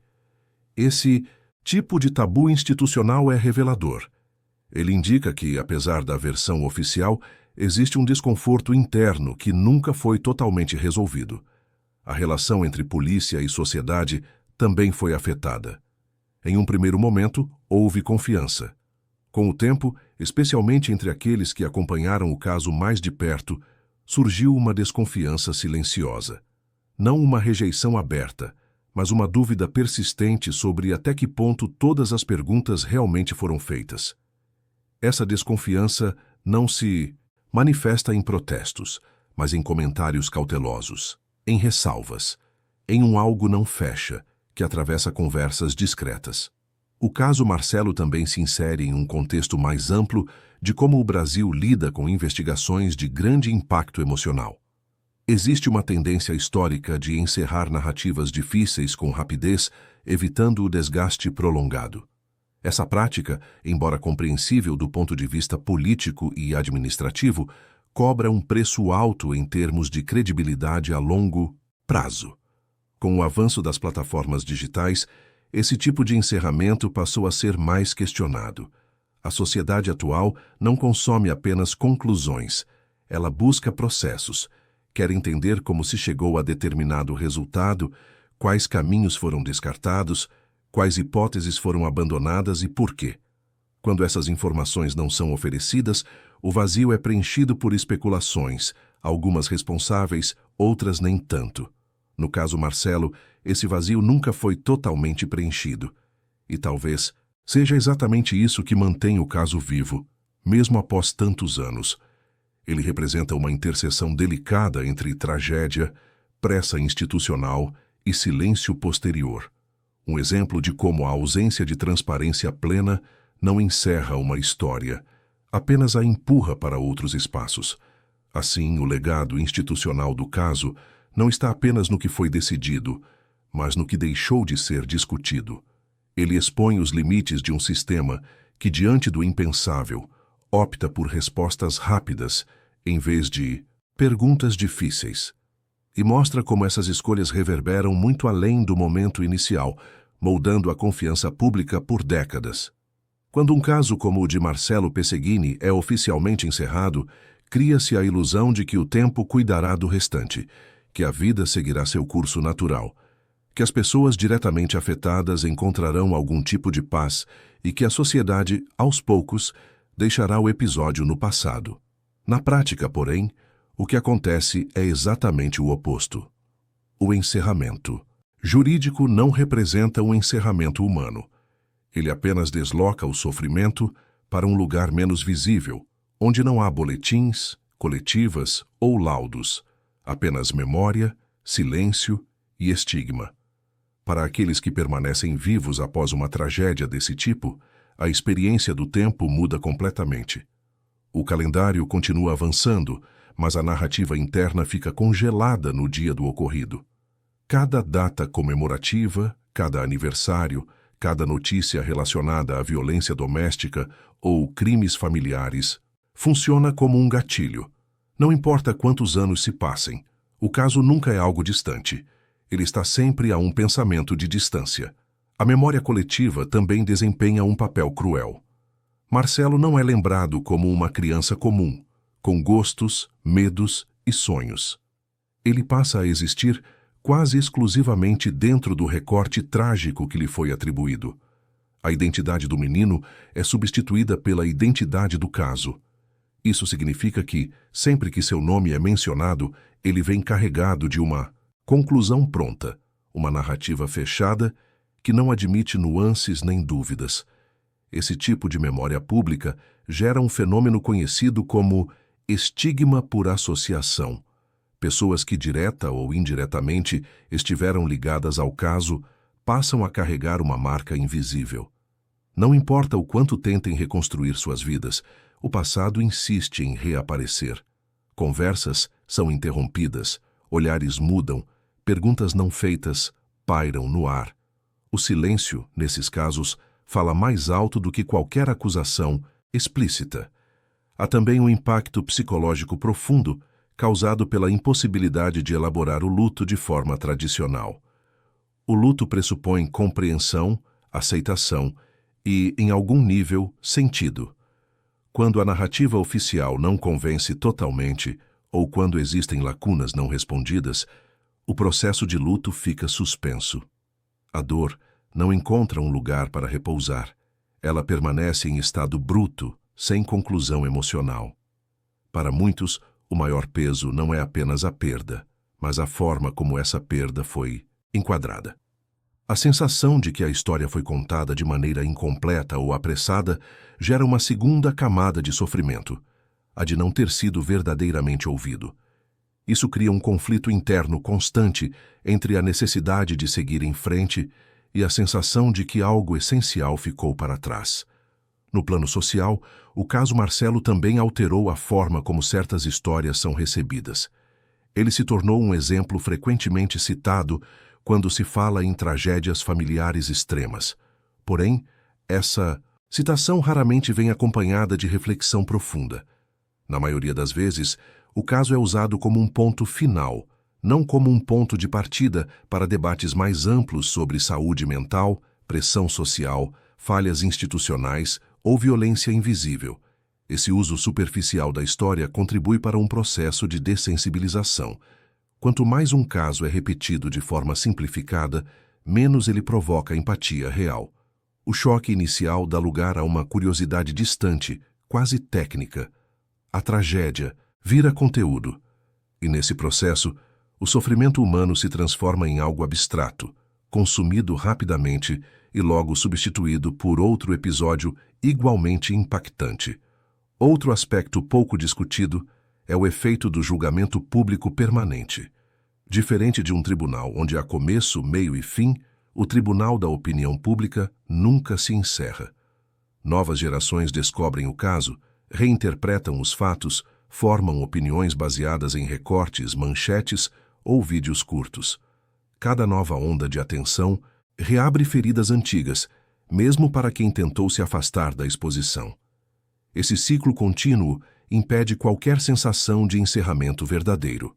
Esse tipo de tabu institucional é revelador. Ele indica que, apesar da versão oficial, existe um desconforto interno que nunca foi totalmente resolvido. A relação entre polícia e sociedade também foi afetada. Em um primeiro momento, houve confiança. Com o tempo, especialmente entre aqueles que acompanharam o caso mais de perto, surgiu uma desconfiança silenciosa. Não uma rejeição aberta, mas uma dúvida persistente sobre até que ponto todas as perguntas realmente foram feitas. Essa desconfiança não se manifesta em protestos, mas em comentários cautelosos, em ressalvas, em um algo não fecha, que atravessa conversas discretas. O caso Marcelo também se insere em um contexto mais amplo de como o Brasil lida com investigações de grande impacto emocional. Existe uma tendência histórica de encerrar narrativas difíceis com rapidez, evitando o desgaste prolongado. Essa prática, embora compreensível do ponto de vista político e administrativo, cobra um preço alto em termos de credibilidade a longo prazo. Com o avanço das plataformas digitais, esse tipo de encerramento passou a ser mais questionado. A sociedade atual não consome apenas conclusões, ela busca processos, quer entender como se chegou a determinado resultado, quais caminhos foram descartados, quais hipóteses foram abandonadas e por quê. Quando essas informações não são oferecidas, o vazio é preenchido por especulações, algumas responsáveis, outras nem tanto. No caso Marcelo, esse vazio nunca foi totalmente preenchido. E talvez seja exatamente isso que mantém o caso vivo, mesmo após tantos anos. Ele representa uma interseção delicada entre tragédia, pressa institucional e silêncio posterior. Um exemplo de como a ausência de transparência plena não encerra uma história, apenas a empurra para outros espaços. Assim, o legado institucional do caso não está apenas no que foi decidido, mas no que deixou de ser discutido. Ele expõe os limites de um sistema que, diante do impensável, opta por respostas rápidas em vez de perguntas difíceis. E mostra como essas escolhas reverberam muito além do momento inicial, moldando a confiança pública por décadas. Quando um caso como o de Marcelo Pesseguini é oficialmente encerrado, cria-se a ilusão de que o tempo cuidará do restante, que a vida seguirá seu curso natural, que as pessoas diretamente afetadas encontrarão algum tipo de paz e que a sociedade, aos poucos, deixará o episódio no passado. Na prática, porém, o que acontece é exatamente o oposto. O encerramento jurídico não representa um encerramento humano. Ele apenas desloca o sofrimento para um lugar menos visível, onde não há boletins, coletivas ou laudos, apenas memória, silêncio e estigma. Para aqueles que permanecem vivos após uma tragédia desse tipo, a experiência do tempo muda completamente. O calendário continua avançando, mas a narrativa interna fica congelada no dia do ocorrido. Cada data comemorativa, cada aniversário, cada notícia relacionada à violência doméstica ou crimes familiares funciona como um gatilho. Não importa quantos anos se passem, o caso nunca é algo distante. Ele está sempre a um pensamento de distância. A memória coletiva também desempenha um papel cruel. Marcelo não é lembrado como uma criança comum, com gostos, medos e sonhos. Ele passa a existir quase exclusivamente dentro do recorte trágico que lhe foi atribuído. A identidade do menino é substituída pela identidade do caso. Isso significa que, sempre que seu nome é mencionado, ele vem carregado de uma conclusão pronta, uma narrativa fechada que não admite nuances nem dúvidas. Esse tipo de memória pública gera um fenômeno conhecido como estigma por associação. Pessoas que, direta ou indiretamente, estiveram ligadas ao caso, passam a carregar uma marca invisível. Não importa o quanto tentem reconstruir suas vidas, o passado insiste em reaparecer. Conversas são interrompidas, olhares mudam, perguntas não feitas pairam no ar. O silêncio, nesses casos, fala mais alto do que qualquer acusação explícita. Há também um impacto psicológico profundo causado pela impossibilidade de elaborar o luto de forma tradicional. O luto pressupõe compreensão, aceitação e, em algum nível, sentido. Quando a narrativa oficial não convence totalmente ou quando existem lacunas não respondidas, o processo de luto fica suspenso. A dor não encontra um lugar para repousar. Ela permanece em estado bruto, sem conclusão emocional. Para muitos, o maior peso não é apenas a perda, mas a forma como essa perda foi enquadrada. A sensação de que a história foi contada de maneira incompleta ou apressada gera uma segunda camada de sofrimento, a de não ter sido verdadeiramente ouvido. Isso cria um conflito interno constante entre a necessidade de seguir em frente e a sensação de que algo essencial ficou para trás. No plano social, o caso Marcelo também alterou a forma como certas histórias são recebidas. Ele se tornou um exemplo frequentemente citado quando se fala em tragédias familiares extremas. Porém, essa citação raramente vem acompanhada de reflexão profunda. Na maioria das vezes, o caso é usado como um ponto final, não como um ponto de partida para debates mais amplos sobre saúde mental, pressão social, falhas institucionais ou violência invisível. Esse uso superficial da história contribui para um processo de dessensibilização. Quanto mais um caso é repetido de forma simplificada, menos ele provoca empatia real. O choque inicial dá lugar a uma curiosidade distante, quase técnica. A tragédia vira conteúdo. E nesse processo, o sofrimento humano se transforma em algo abstrato, consumido rapidamente e logo substituído por outro episódio igualmente impactante. Outro aspecto pouco discutido é o efeito do julgamento público permanente. Diferente de um tribunal onde há começo, meio e fim, o tribunal da opinião pública nunca se encerra. Novas gerações descobrem o caso, reinterpretam os fatos, formam opiniões baseadas em recortes, manchetes ou vídeos curtos. Cada nova onda de atenção reabre feridas antigas, mesmo para quem tentou se afastar da exposição. Esse ciclo contínuo impede qualquer sensação de encerramento verdadeiro.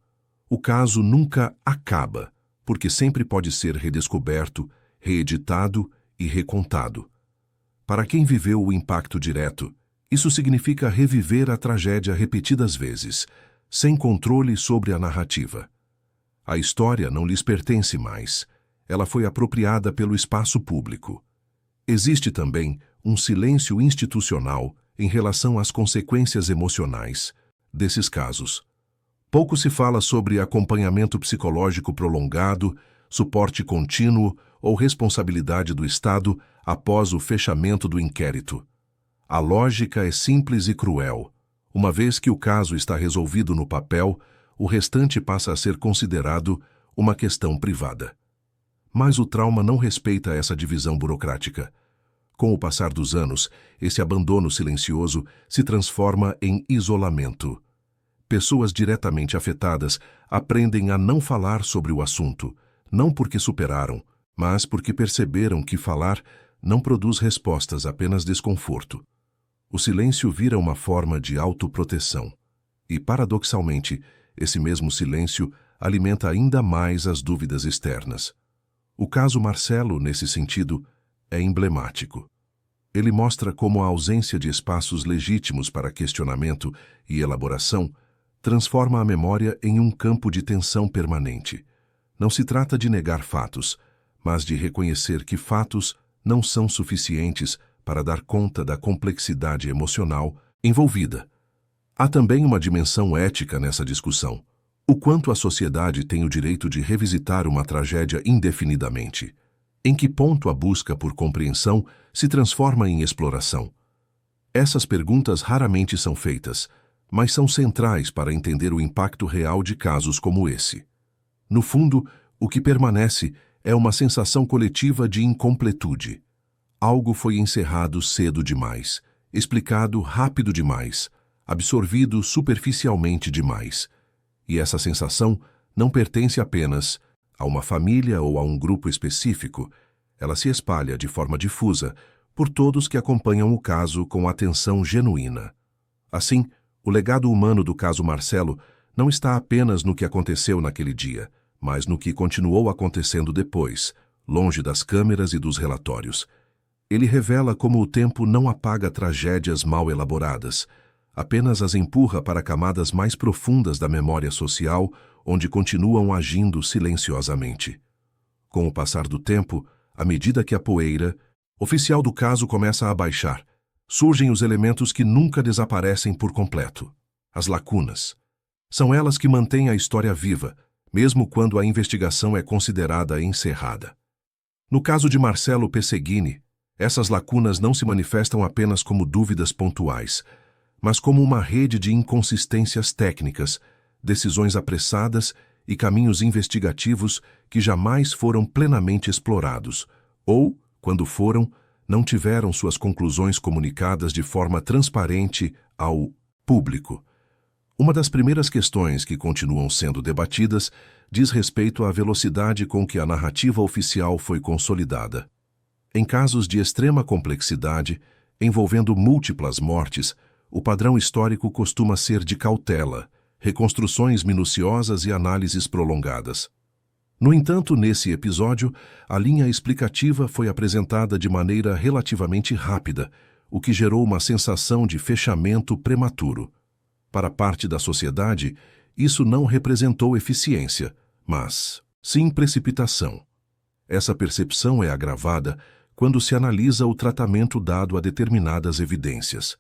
O caso nunca acaba, porque sempre pode ser redescoberto, reeditado e recontado. Para quem viveu o impacto direto, isso significa reviver a tragédia repetidas vezes, sem controle sobre a narrativa. A história não lhes pertence mais. Ela foi apropriada pelo espaço público. Existe também um silêncio institucional em relação às consequências emocionais desses casos. Pouco se fala sobre acompanhamento psicológico prolongado, suporte contínuo ou responsabilidade do Estado após o fechamento do inquérito. A lógica é simples e cruel. Uma vez que o caso está resolvido no papel, o restante passa a ser considerado uma questão privada. Mas o trauma não respeita essa divisão burocrática. Com o passar dos anos, esse abandono silencioso se transforma em isolamento. Pessoas diretamente afetadas aprendem a não falar sobre o assunto, não porque superaram, mas porque perceberam que falar não produz respostas, apenas desconforto. O silêncio vira uma forma de autoproteção. E, paradoxalmente, esse mesmo silêncio alimenta ainda mais as dúvidas externas. O caso Marcelo, nesse sentido, é emblemático. Ele mostra como a ausência de espaços legítimos para questionamento e elaboração transforma a memória em um campo de tensão permanente. Não se trata de negar fatos, mas de reconhecer que fatos não são suficientes para dar conta da complexidade emocional envolvida. Há também uma dimensão ética nessa discussão. O quanto a sociedade tem o direito de revisitar uma tragédia indefinidamente? Em que ponto a busca por compreensão se transforma em exploração? Essas perguntas raramente são feitas, mas são centrais para entender o impacto real de casos como esse. No fundo, o que permanece é uma sensação coletiva de incompletude. Algo foi encerrado cedo demais, explicado rápido demais, absorvido superficialmente demais. E essa sensação não pertence apenas a uma família ou a um grupo específico. Ela se espalha de forma difusa por todos que acompanham o caso com atenção genuína. Assim, o legado humano do caso Marcelo não está apenas no que aconteceu naquele dia, mas no que continuou acontecendo depois, longe das câmeras e dos relatórios. Ele revela como o tempo não apaga tragédias mal elaboradas, apenas as empurra para camadas mais profundas da memória social, onde continuam agindo silenciosamente. Com o passar do tempo, à medida que a poeira oficial do caso começa a baixar, surgem os elementos que nunca desaparecem por completo: as lacunas. São elas que mantêm a história viva, mesmo quando a investigação é considerada encerrada. No caso de Marcelo Pesseguini, essas lacunas não se manifestam apenas como dúvidas pontuais, mas como uma rede de inconsistências técnicas, decisões apressadas e caminhos investigativos que jamais foram plenamente explorados, ou, quando foram, não tiveram suas conclusões comunicadas de forma transparente ao público. Uma das primeiras questões que continuam sendo debatidas diz respeito à velocidade com que a narrativa oficial foi consolidada. Em casos de extrema complexidade, envolvendo múltiplas mortes, o padrão histórico costuma ser de cautela, reconstruções minuciosas e análises prolongadas. No entanto, nesse episódio, a linha explicativa foi apresentada de maneira relativamente rápida, o que gerou uma sensação de fechamento prematuro. Para parte da sociedade, isso não representou eficiência, mas, sim, precipitação. Essa percepção é agravada quando se analisa o tratamento dado a determinadas evidências.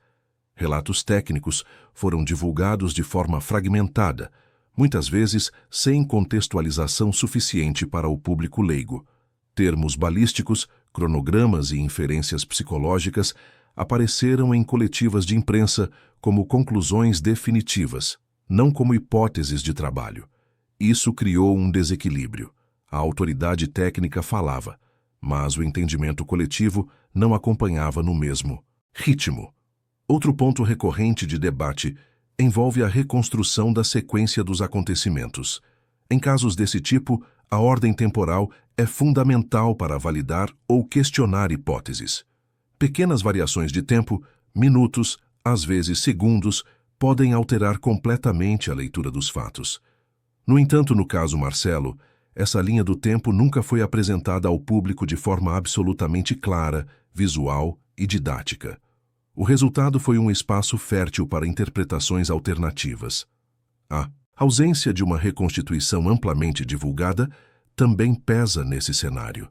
Relatos técnicos foram divulgados de forma fragmentada, muitas vezes sem contextualização suficiente para o público leigo. Termos balísticos, cronogramas e inferências psicológicas apareceram em coletivas de imprensa como conclusões definitivas, não como hipóteses de trabalho. Isso criou um desequilíbrio. A autoridade técnica falava, mas o entendimento coletivo não acompanhava no mesmo ritmo. Outro ponto recorrente de debate envolve a reconstrução da sequência dos acontecimentos. Em casos desse tipo, a ordem temporal é fundamental para validar ou questionar hipóteses. Pequenas variações de tempo, minutos, às vezes segundos, podem alterar completamente a leitura dos fatos. No entanto, no caso Marcelo, essa linha do tempo nunca foi apresentada ao público de forma absolutamente clara, visual e didática. O resultado foi um espaço fértil para interpretações alternativas. A ausência de uma reconstituição amplamente divulgada também pesa nesse cenário.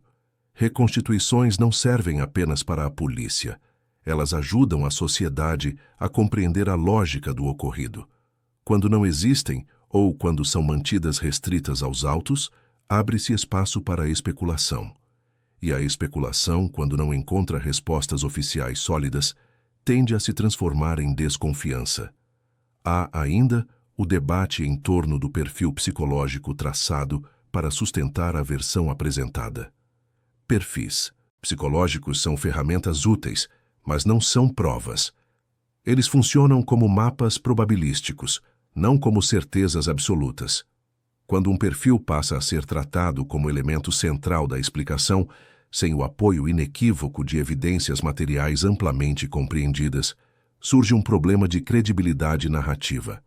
Reconstituições não servem apenas para a polícia. Elas ajudam a sociedade a compreender a lógica do ocorrido. Quando não existem, ou quando são mantidas restritas aos autos, abre-se espaço para a especulação. E a especulação, quando não encontra respostas oficiais sólidas, tende a se transformar em desconfiança. Há ainda o debate em torno do perfil psicológico traçado para sustentar a versão apresentada. Perfis psicológicos são ferramentas úteis, mas não são provas. Eles funcionam como mapas probabilísticos, não como certezas absolutas. Quando um perfil passa a ser tratado como elemento central da explicação, sem o apoio inequívoco de evidências materiais amplamente compreendidas, surge um problema de credibilidade narrativa.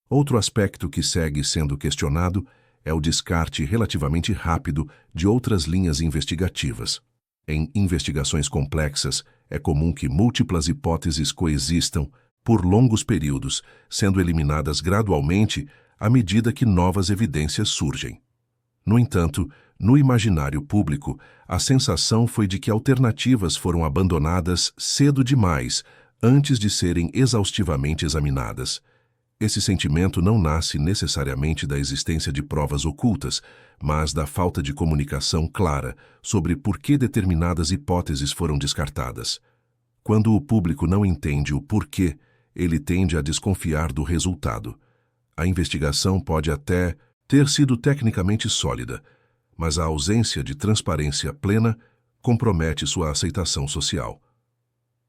Outro aspecto que segue sendo questionado é o descarte relativamente rápido de outras linhas investigativas. Em investigações complexas, é comum que múltiplas hipóteses coexistam por longos períodos, sendo eliminadas gradualmente à medida que novas evidências surgem. No entanto, no imaginário público, a sensação foi de que alternativas foram abandonadas cedo demais, antes de serem exaustivamente examinadas. Esse sentimento não nasce necessariamente da existência de provas ocultas, mas da falta de comunicação clara sobre por que determinadas hipóteses foram descartadas. Quando o público não entende o porquê, ele tende a desconfiar do resultado. A investigação pode até ter sido tecnicamente sólida, mas a ausência de transparência plena compromete sua aceitação social.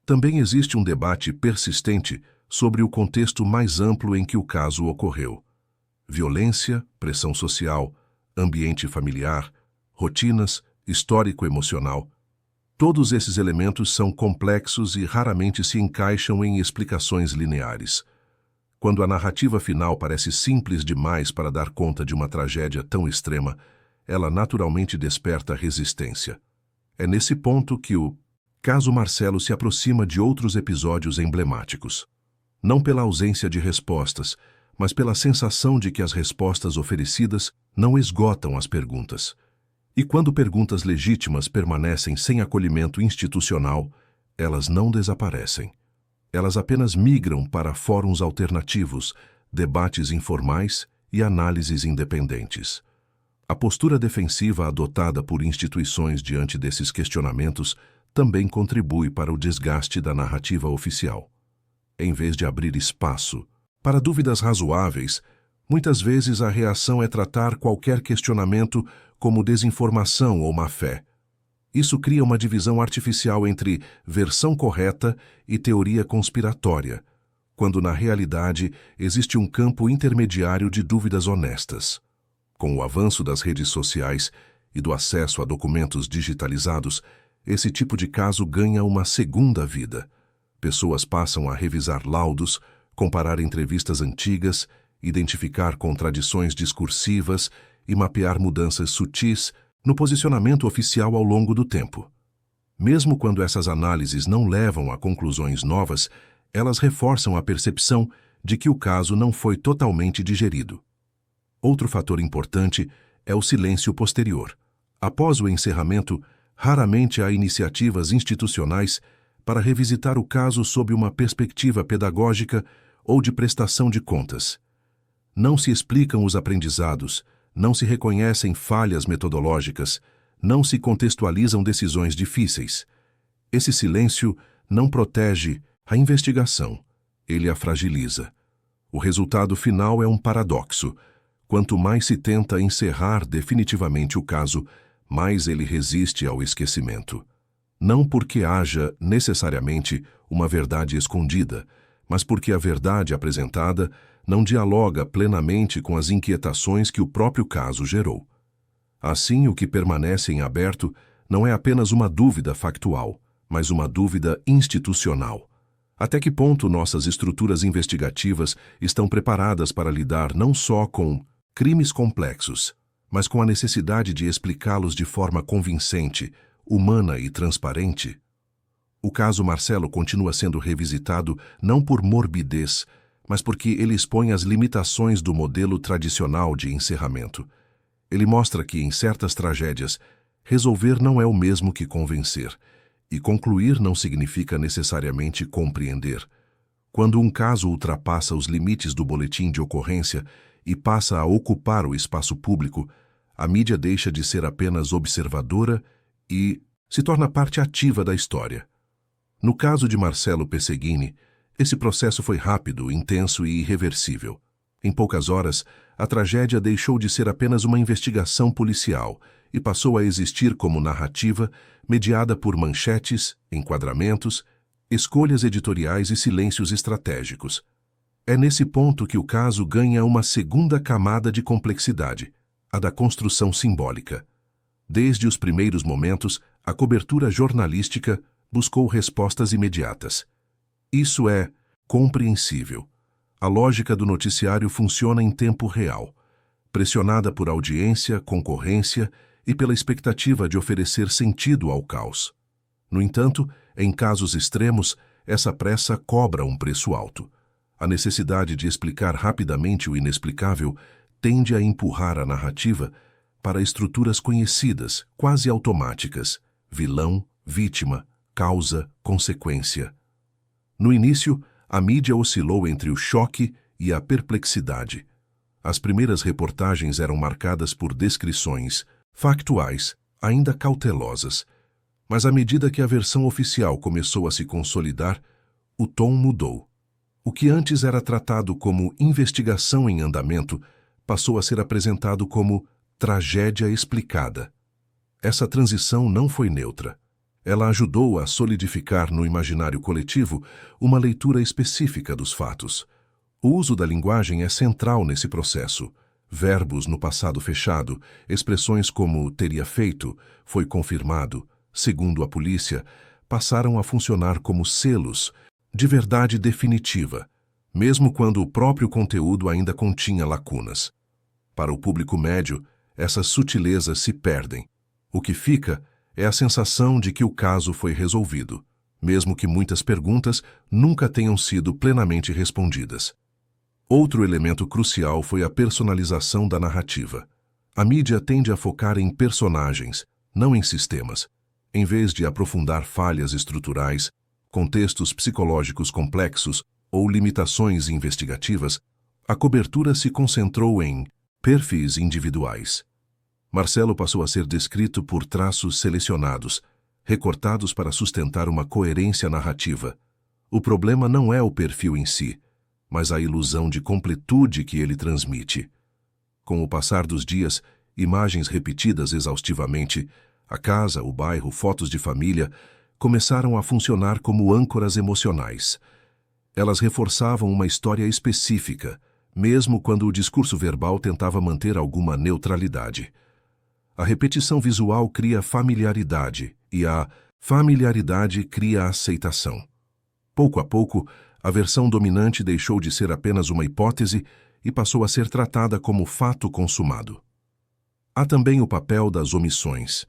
Também existe um debate persistente sobre o contexto mais amplo em que o caso ocorreu. Violência, pressão social, ambiente familiar, rotinas, histórico-emocional. Todos esses elementos são complexos e raramente se encaixam em explicações lineares. Quando a narrativa final parece simples demais para dar conta de uma tragédia tão extrema, ela naturalmente desperta resistência. É nesse ponto que o caso Marcelo se aproxima de outros episódios emblemáticos. Não pela ausência de respostas, mas pela sensação de que as respostas oferecidas não esgotam as perguntas. E quando perguntas legítimas permanecem sem acolhimento institucional, elas não desaparecem. Elas apenas migram para fóruns alternativos, debates informais e análises independentes. A postura defensiva adotada por instituições diante desses questionamentos também contribui para o desgaste da narrativa oficial. Em vez de abrir espaço para dúvidas razoáveis, muitas vezes a reação é tratar qualquer questionamento como desinformação ou má-fé. Isso cria uma divisão artificial entre versão correta e teoria conspiratória, quando na realidade existe um campo intermediário de dúvidas honestas. Com o avanço das redes sociais e do acesso a documentos digitalizados, esse tipo de caso ganha uma segunda vida. Pessoas passam a revisar laudos, comparar entrevistas antigas, identificar contradições discursivas e mapear mudanças sutis no posicionamento oficial ao longo do tempo. Mesmo quando essas análises não levam a conclusões novas, elas reforçam a percepção de que o caso não foi totalmente digerido. Outro fator importante é o silêncio posterior. Após o encerramento, raramente há iniciativas institucionais para revisitar o caso sob uma perspectiva pedagógica ou de prestação de contas. Não se explicam os aprendizados, não se reconhecem falhas metodológicas, não se contextualizam decisões difíceis. Esse silêncio não protege a investigação, ele a fragiliza. O resultado final é um paradoxo. Quanto mais se tenta encerrar definitivamente o caso, mais ele resiste ao esquecimento. Não porque haja, necessariamente, uma verdade escondida, mas porque a verdade apresentada não dialoga plenamente com as inquietações que o próprio caso gerou. Assim, o que permanece em aberto não é apenas uma dúvida factual, mas uma dúvida institucional. Até que ponto nossas estruturas investigativas estão preparadas para lidar não só com crimes complexos, mas com a necessidade de explicá-los de forma convincente, humana e transparente? O caso Marcelo continua sendo revisitado não por morbidez, mas porque ele expõe as limitações do modelo tradicional de encerramento. Ele mostra que, em certas tragédias, resolver não é o mesmo que convencer, e concluir não significa necessariamente compreender. Quando um caso ultrapassa os limites do boletim de ocorrência e passa a ocupar o espaço público, a mídia deixa de ser apenas observadora e se torna parte ativa da história. No caso de Marcelo Pesegini, esse processo foi rápido, intenso e irreversível. Em poucas horas, a tragédia deixou de ser apenas uma investigação policial e passou a existir como narrativa mediada por manchetes, enquadramentos, escolhas editoriais e silêncios estratégicos. É nesse ponto que o caso ganha uma segunda camada de complexidade, a da construção simbólica. Desde os primeiros momentos, a cobertura jornalística buscou respostas imediatas. Isso é compreensível. A lógica do noticiário funciona em tempo real, pressionada por audiência, concorrência e pela expectativa de oferecer sentido ao caos. No entanto, em casos extremos, essa pressa cobra um preço alto. A necessidade de explicar rapidamente o inexplicável tende a empurrar a narrativa para estruturas conhecidas, quase automáticas: vilão, vítima, causa, consequência. No início, a mídia oscilou entre o choque e a perplexidade. As primeiras reportagens eram marcadas por descrições factuais, ainda cautelosas, mas à medida que a versão oficial começou a se consolidar, o tom mudou. O que antes era tratado como investigação em andamento passou a ser apresentado como tragédia explicada. Essa transição não foi neutra. Ela ajudou a solidificar no imaginário coletivo uma leitura específica dos fatos. O uso da linguagem é central nesse processo. Verbos no passado fechado, expressões como teria feito, foi confirmado, segundo a polícia, passaram a funcionar como selos de verdade definitiva, mesmo quando o próprio conteúdo ainda continha lacunas. Para o público médio, essas sutilezas se perdem. O que fica é a sensação de que o caso foi resolvido, mesmo que muitas perguntas nunca tenham sido plenamente respondidas. Outro elemento crucial foi a personalização da narrativa. A mídia tende a focar em personagens, não em sistemas. Em vez de aprofundar falhas estruturais, contextos psicológicos complexos ou limitações investigativas, a cobertura se concentrou em perfis individuais. Marcelo passou a ser descrito por traços selecionados, recortados para sustentar uma coerência narrativa. O problema não é o perfil em si, mas a ilusão de completude que ele transmite. Com o passar dos dias, imagens repetidas exaustivamente, a casa, o bairro, fotos de família, começaram a funcionar como âncoras emocionais. Elas reforçavam uma história específica, mesmo quando o discurso verbal tentava manter alguma neutralidade. A repetição visual cria familiaridade e a familiaridade cria aceitação. Pouco a pouco, a versão dominante deixou de ser apenas uma hipótese e passou a ser tratada como fato consumado. Há também o papel das omissões.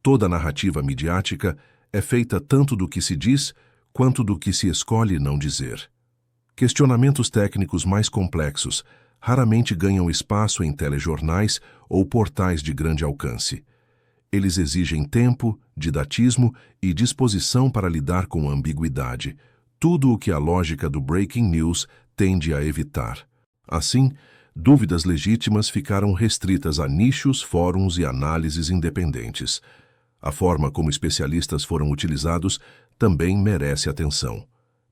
Toda narrativa midiática é feita tanto do que se diz quanto do que se escolhe não dizer. Questionamentos técnicos mais complexos raramente ganham espaço em telejornais ou portais de grande alcance. Eles exigem tempo, didatismo e disposição para lidar com ambiguidade, tudo o que a lógica do breaking news tende a evitar. Assim, dúvidas legítimas ficaram restritas a nichos, fóruns e análises independentes. A forma como especialistas foram utilizados também merece atenção.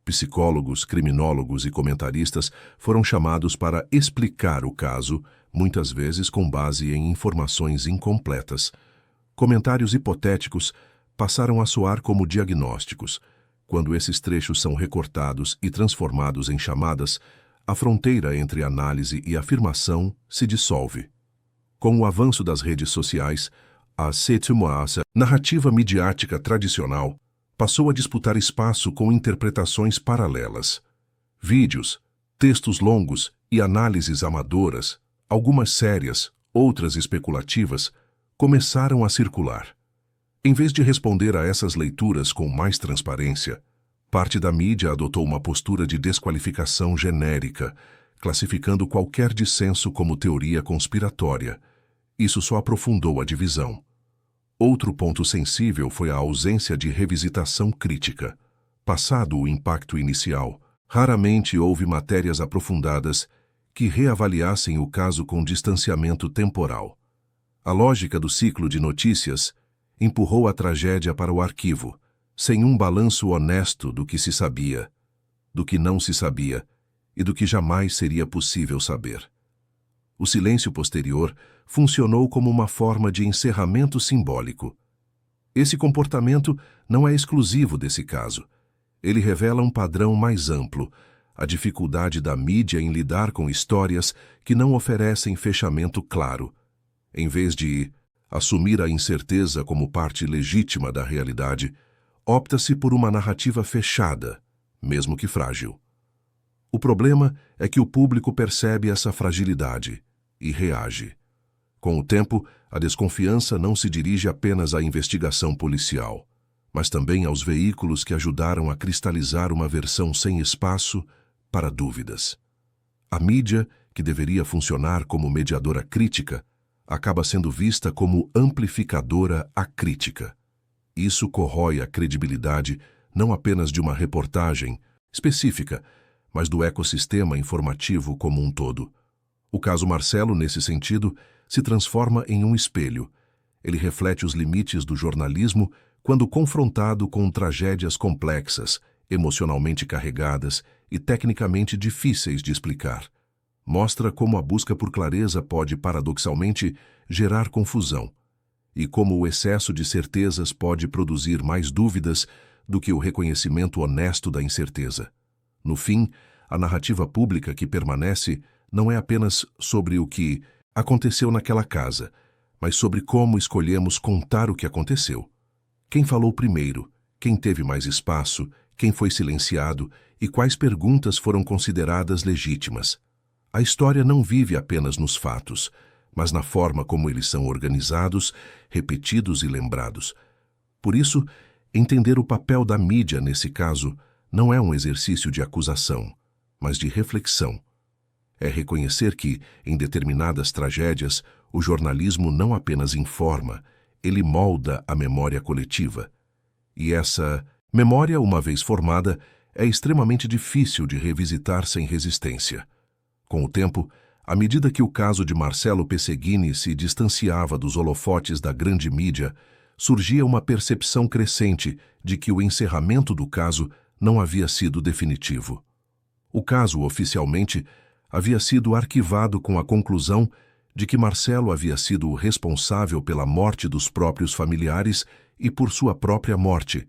Psicólogos, criminólogos e comentaristas foram chamados para explicar o caso, muitas vezes com base em informações incompletas. Comentários hipotéticos passaram a soar como diagnósticos. Quando esses trechos são recortados e transformados em chamadas, a fronteira entre análise e afirmação se dissolve. Com o avanço das redes sociais, a narrativa midiática tradicional passou a disputar espaço com interpretações paralelas. Vídeos, textos longos e análises amadoras, algumas sérias, outras especulativas, começaram a circular. Em vez de responder a essas leituras com mais transparência, parte da mídia adotou uma postura de desqualificação genérica, classificando qualquer dissenso como teoria conspiratória. Isso só aprofundou a divisão. Outro ponto sensível foi a ausência de revisitação crítica. Passado o impacto inicial, raramente houve matérias aprofundadas que reavaliassem o caso com distanciamento temporal. A lógica do ciclo de notícias empurrou a tragédia para o arquivo, sem um balanço honesto do que se sabia, do que não se sabia e do que jamais seria possível saber. O silêncio posterior funcionou como uma forma de encerramento simbólico. Esse comportamento não é exclusivo desse caso. Ele revela um padrão mais amplo, a dificuldade da mídia em lidar com histórias que não oferecem fechamento claro. Em vez de assumir a incerteza como parte legítima da realidade, opta-se por uma narrativa fechada, mesmo que frágil. O problema é que o público percebe essa fragilidade e reage. Com o tempo, a desconfiança não se dirige apenas à investigação policial, mas também aos veículos que ajudaram a cristalizar uma versão sem espaço para dúvidas. A mídia, que deveria funcionar como mediadora crítica, acaba sendo vista como amplificadora acrítica. Isso corrói a credibilidade não apenas de uma reportagem específica, mas do ecossistema informativo como um todo. O caso Marcelo, nesse sentido, se transforma em um espelho. Ele reflete os limites do jornalismo quando confrontado com tragédias complexas, emocionalmente carregadas e tecnicamente difíceis de explicar. Mostra como a busca por clareza pode, paradoxalmente, gerar confusão, e como o excesso de certezas pode produzir mais dúvidas do que o reconhecimento honesto da incerteza. No fim, a narrativa pública que permanece não é apenas sobre o que aconteceu naquela casa, mas sobre como escolhemos contar o que aconteceu. Quem falou primeiro, quem teve mais espaço, quem foi silenciado e quais perguntas foram consideradas legítimas. A história não vive apenas nos fatos, mas na forma como eles são organizados, repetidos e lembrados. Por isso, entender o papel da mídia nesse caso não é um exercício de acusação, mas de reflexão. É reconhecer que, em determinadas tragédias, o jornalismo não apenas informa, ele molda a memória coletiva. E essa memória, uma vez formada, é extremamente difícil de revisitar sem resistência. Com o tempo, à medida que o caso de Marcello Pesseguini se distanciava dos holofotes da grande mídia, surgia uma percepção crescente de que o encerramento do caso não havia sido definitivo. O caso, oficialmente, havia sido arquivado com a conclusão de que Marcello havia sido o responsável pela morte dos próprios familiares e por sua própria morte,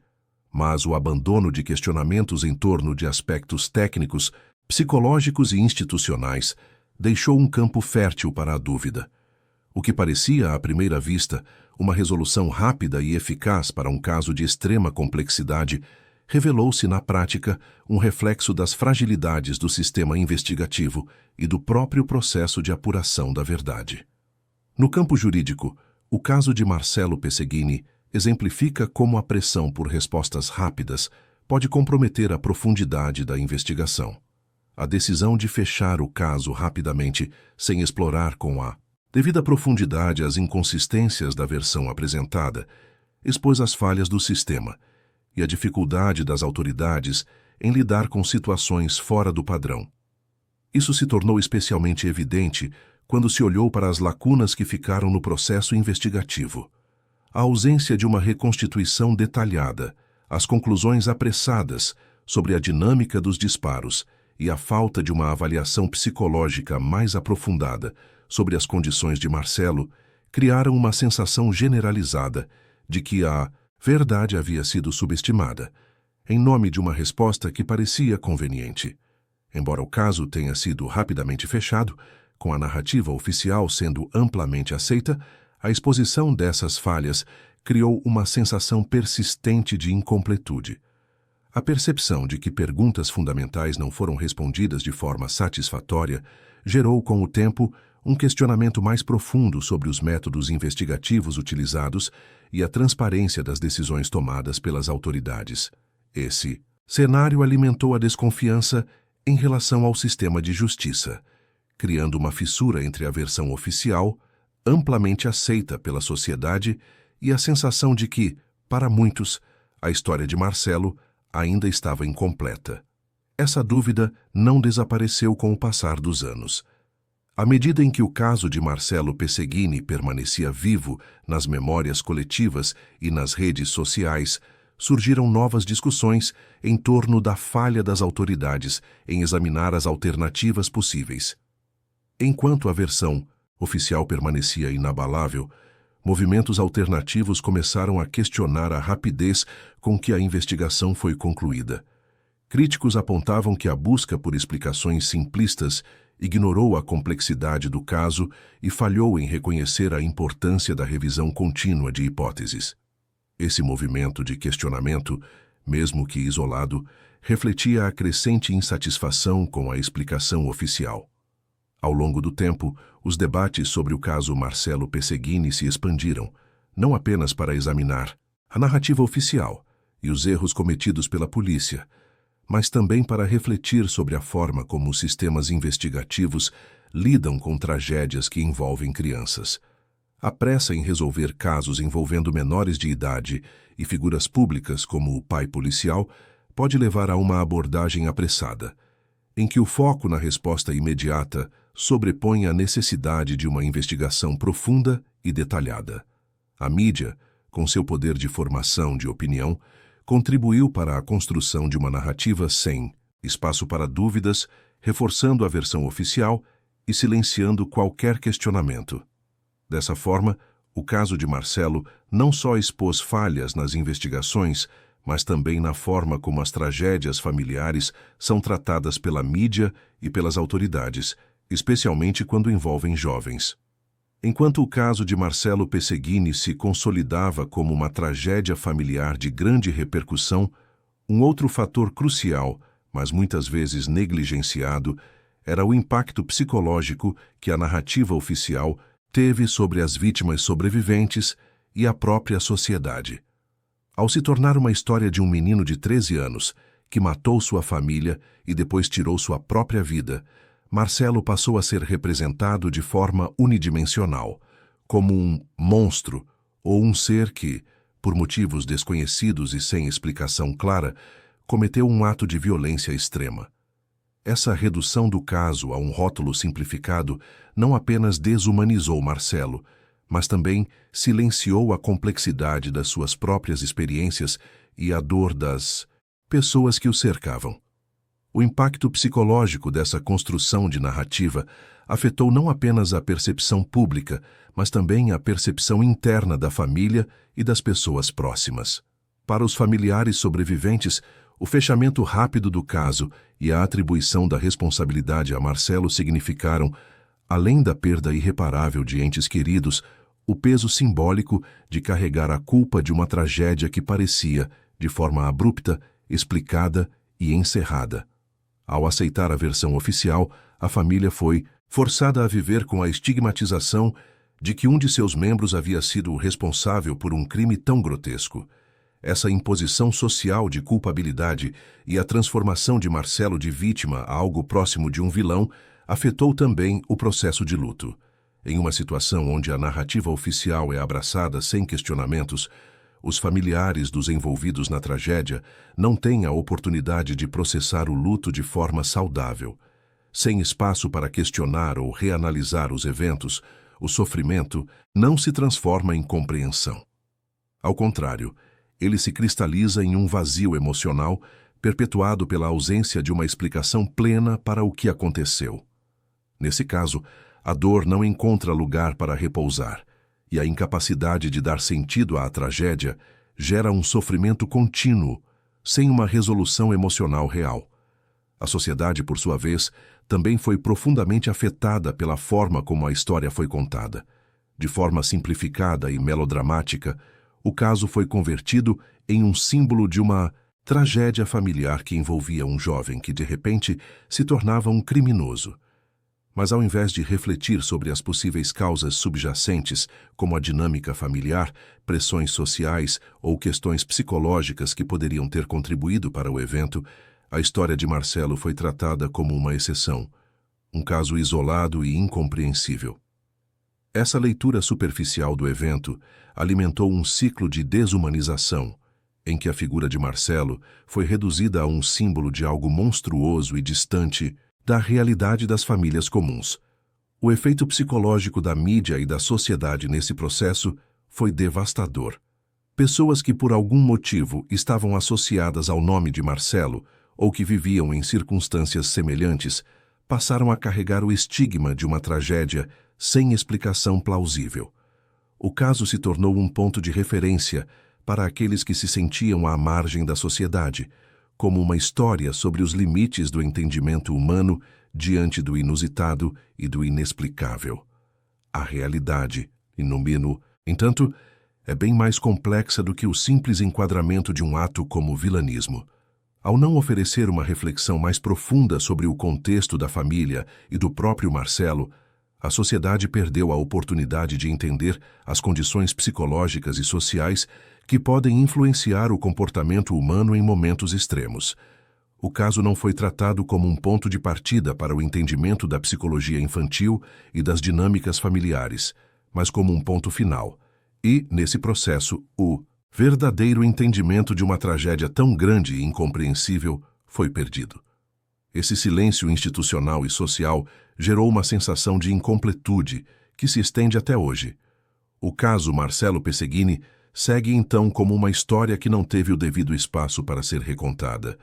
mas o abandono de questionamentos em torno de aspectos técnicos, psicológicos e institucionais deixou um campo fértil para a dúvida. O que parecia, à primeira vista, uma resolução rápida e eficaz para um caso de extrema complexidade, revelou-se na prática um reflexo das fragilidades do sistema investigativo e do próprio processo de apuração da verdade. No campo jurídico, o caso de Marcello Pesseguini exemplifica como a pressão por respostas rápidas pode comprometer a profundidade da investigação. A decisão de fechar o caso rapidamente, sem explorar com a devida profundidade as inconsistências da versão apresentada, expôs as falhas do sistema e a dificuldade das autoridades em lidar com situações fora do padrão. Isso se tornou especialmente evidente quando se olhou para as lacunas que ficaram no processo investigativo. A ausência de uma reconstituição detalhada, as conclusões apressadas sobre a dinâmica dos disparos e a falta de uma avaliação psicológica mais aprofundada sobre as condições de Marcello criaram uma sensação generalizada de que a verdade havia sido subestimada, em nome de uma resposta que parecia conveniente. Embora o caso tenha sido rapidamente fechado, com a narrativa oficial sendo amplamente aceita, a exposição dessas falhas criou uma sensação persistente de incompletude. A percepção de que perguntas fundamentais não foram respondidas de forma satisfatória gerou, com o tempo, um questionamento mais profundo sobre os métodos investigativos utilizados e a transparência das decisões tomadas pelas autoridades. Esse cenário alimentou a desconfiança em relação ao sistema de justiça, criando uma fissura entre a versão oficial, amplamente aceita pela sociedade, e a sensação de que, para muitos, a história de Marcello ainda estava incompleta. Essa dúvida não desapareceu com o passar dos anos. À medida em que o caso de Marcello Pesseguini permanecia vivo nas memórias coletivas e nas redes sociais, surgiram novas discussões em torno da falha das autoridades em examinar as alternativas possíveis. Enquanto a versão oficial permanecia inabalável, movimentos alternativos começaram a questionar a rapidez com que a investigação foi concluída. Críticos apontavam que a busca por explicações simplistas ignorou a complexidade do caso e falhou em reconhecer a importância da revisão contínua de hipóteses. Esse movimento de questionamento, mesmo que isolado, refletia a crescente insatisfação com a explicação oficial. Ao longo do tempo, os debates sobre o caso Marcello Pesseguini se expandiram, não apenas para examinar a narrativa oficial e os erros cometidos pela polícia, mas também para refletir sobre a forma como os sistemas investigativos lidam com tragédias que envolvem crianças. A pressa em resolver casos envolvendo menores de idade e figuras públicas como o pai policial pode levar a uma abordagem apressada, em que o foco na resposta imediata sobrepõe a necessidade de uma investigação profunda e detalhada. A mídia, com seu poder de formação de opinião, contribuiu para a construção de uma narrativa sem espaço para dúvidas, reforçando a versão oficial e silenciando qualquer questionamento. Dessa forma, o caso de Marcelo não só expôs falhas nas investigações, mas também na forma como as tragédias familiares são tratadas pela mídia e pelas autoridades, especialmente quando envolvem jovens. Enquanto o caso de Marcelo Pesseguini se consolidava como uma tragédia familiar de grande repercussão, um outro fator crucial, mas muitas vezes negligenciado, era o impacto psicológico que a narrativa oficial teve sobre as vítimas sobreviventes e a própria sociedade. Ao se tornar uma história de um menino de 13 anos que matou sua família e depois tirou sua própria vida, Marcelo passou a ser representado de forma unidimensional, como um monstro ou um ser que, por motivos desconhecidos e sem explicação clara, cometeu um ato de violência extrema. Essa redução do caso a um rótulo simplificado não apenas desumanizou Marcelo, mas também silenciou a complexidade das suas próprias experiências e a dor das pessoas que o cercavam. O impacto psicológico dessa construção de narrativa afetou não apenas a percepção pública, mas também a percepção interna da família e das pessoas próximas. Para os familiares sobreviventes, o fechamento rápido do caso e a atribuição da responsabilidade a Marcelo significaram, além da perda irreparável de entes queridos, o peso simbólico de carregar a culpa de uma tragédia que parecia, de forma abrupta, explicada e encerrada. Ao aceitar a versão oficial, a família foi forçada a viver com a estigmatização de que um de seus membros havia sido o responsável por um crime tão grotesco. Essa imposição social de culpabilidade e a transformação de Marcelo de vítima a algo próximo de um vilão afetou também o processo de luto. Em uma situação onde a narrativa oficial é abraçada sem questionamentos, os familiares dos envolvidos na tragédia não têm a oportunidade de processar o luto de forma saudável. Sem espaço para questionar ou reanalisar os eventos, o sofrimento não se transforma em compreensão. Ao contrário, ele se cristaliza em um vazio emocional perpetuado pela ausência de uma explicação plena para o que aconteceu. Nesse caso, a dor não encontra lugar para repousar, e a incapacidade de dar sentido à tragédia gera um sofrimento contínuo, sem uma resolução emocional real. A sociedade, por sua vez, também foi profundamente afetada pela forma como a história foi contada. De forma simplificada e melodramática, o caso foi convertido em um símbolo de uma tragédia familiar que envolvia um jovem que, de repente, se tornava um criminoso. Mas ao invés de refletir sobre as possíveis causas subjacentes, como a dinâmica familiar, pressões sociais ou questões psicológicas que poderiam ter contribuído para o evento, a história de Marcelo foi tratada como uma exceção, um caso isolado e incompreensível. Essa leitura superficial do evento alimentou um ciclo de desumanização, em que a figura de Marcelo foi reduzida a um símbolo de algo monstruoso e distante da realidade das famílias comuns. O efeito psicológico da mídia e da sociedade nesse processo foi devastador. Pessoas que por algum motivo estavam associadas ao nome de Marcelo ou que viviam em circunstâncias semelhantes passaram a carregar o estigma de uma tragédia sem explicação plausível. O caso se tornou um ponto de referência para aqueles que se sentiam à margem da sociedade, como uma história sobre os limites do entendimento humano diante do inusitado e do inexplicável. A realidade, entanto, é bem mais complexa do que o simples enquadramento de um ato como vilanismo. Ao não oferecer uma reflexão mais profunda sobre o contexto da família e do próprio Marcelo, a sociedade perdeu a oportunidade de entender as condições psicológicas e sociais que podem influenciar o comportamento humano em momentos extremos. O caso não foi tratado como um ponto de partida para o entendimento da psicologia infantil e das dinâmicas familiares, mas como um ponto final. E, nesse processo, o verdadeiro entendimento de uma tragédia tão grande e incompreensível foi perdido. Esse silêncio institucional e social gerou uma sensação de incompletude que se estende até hoje. O caso Marcelo Pesseguini segue então como uma história que não teve o devido espaço para ser recontada.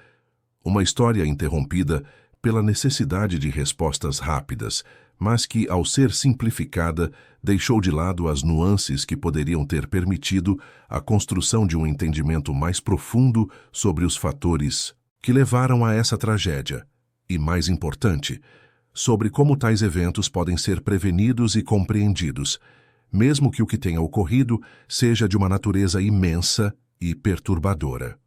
Uma história interrompida pela necessidade de respostas rápidas, mas que, ao ser simplificada, deixou de lado as nuances que poderiam ter permitido a construção de um entendimento mais profundo sobre os fatores que levaram a essa tragédia e, mais importante, sobre como tais eventos podem ser prevenidos e compreendidos, mesmo que o que tenha ocorrido seja de uma natureza imensa e perturbadora.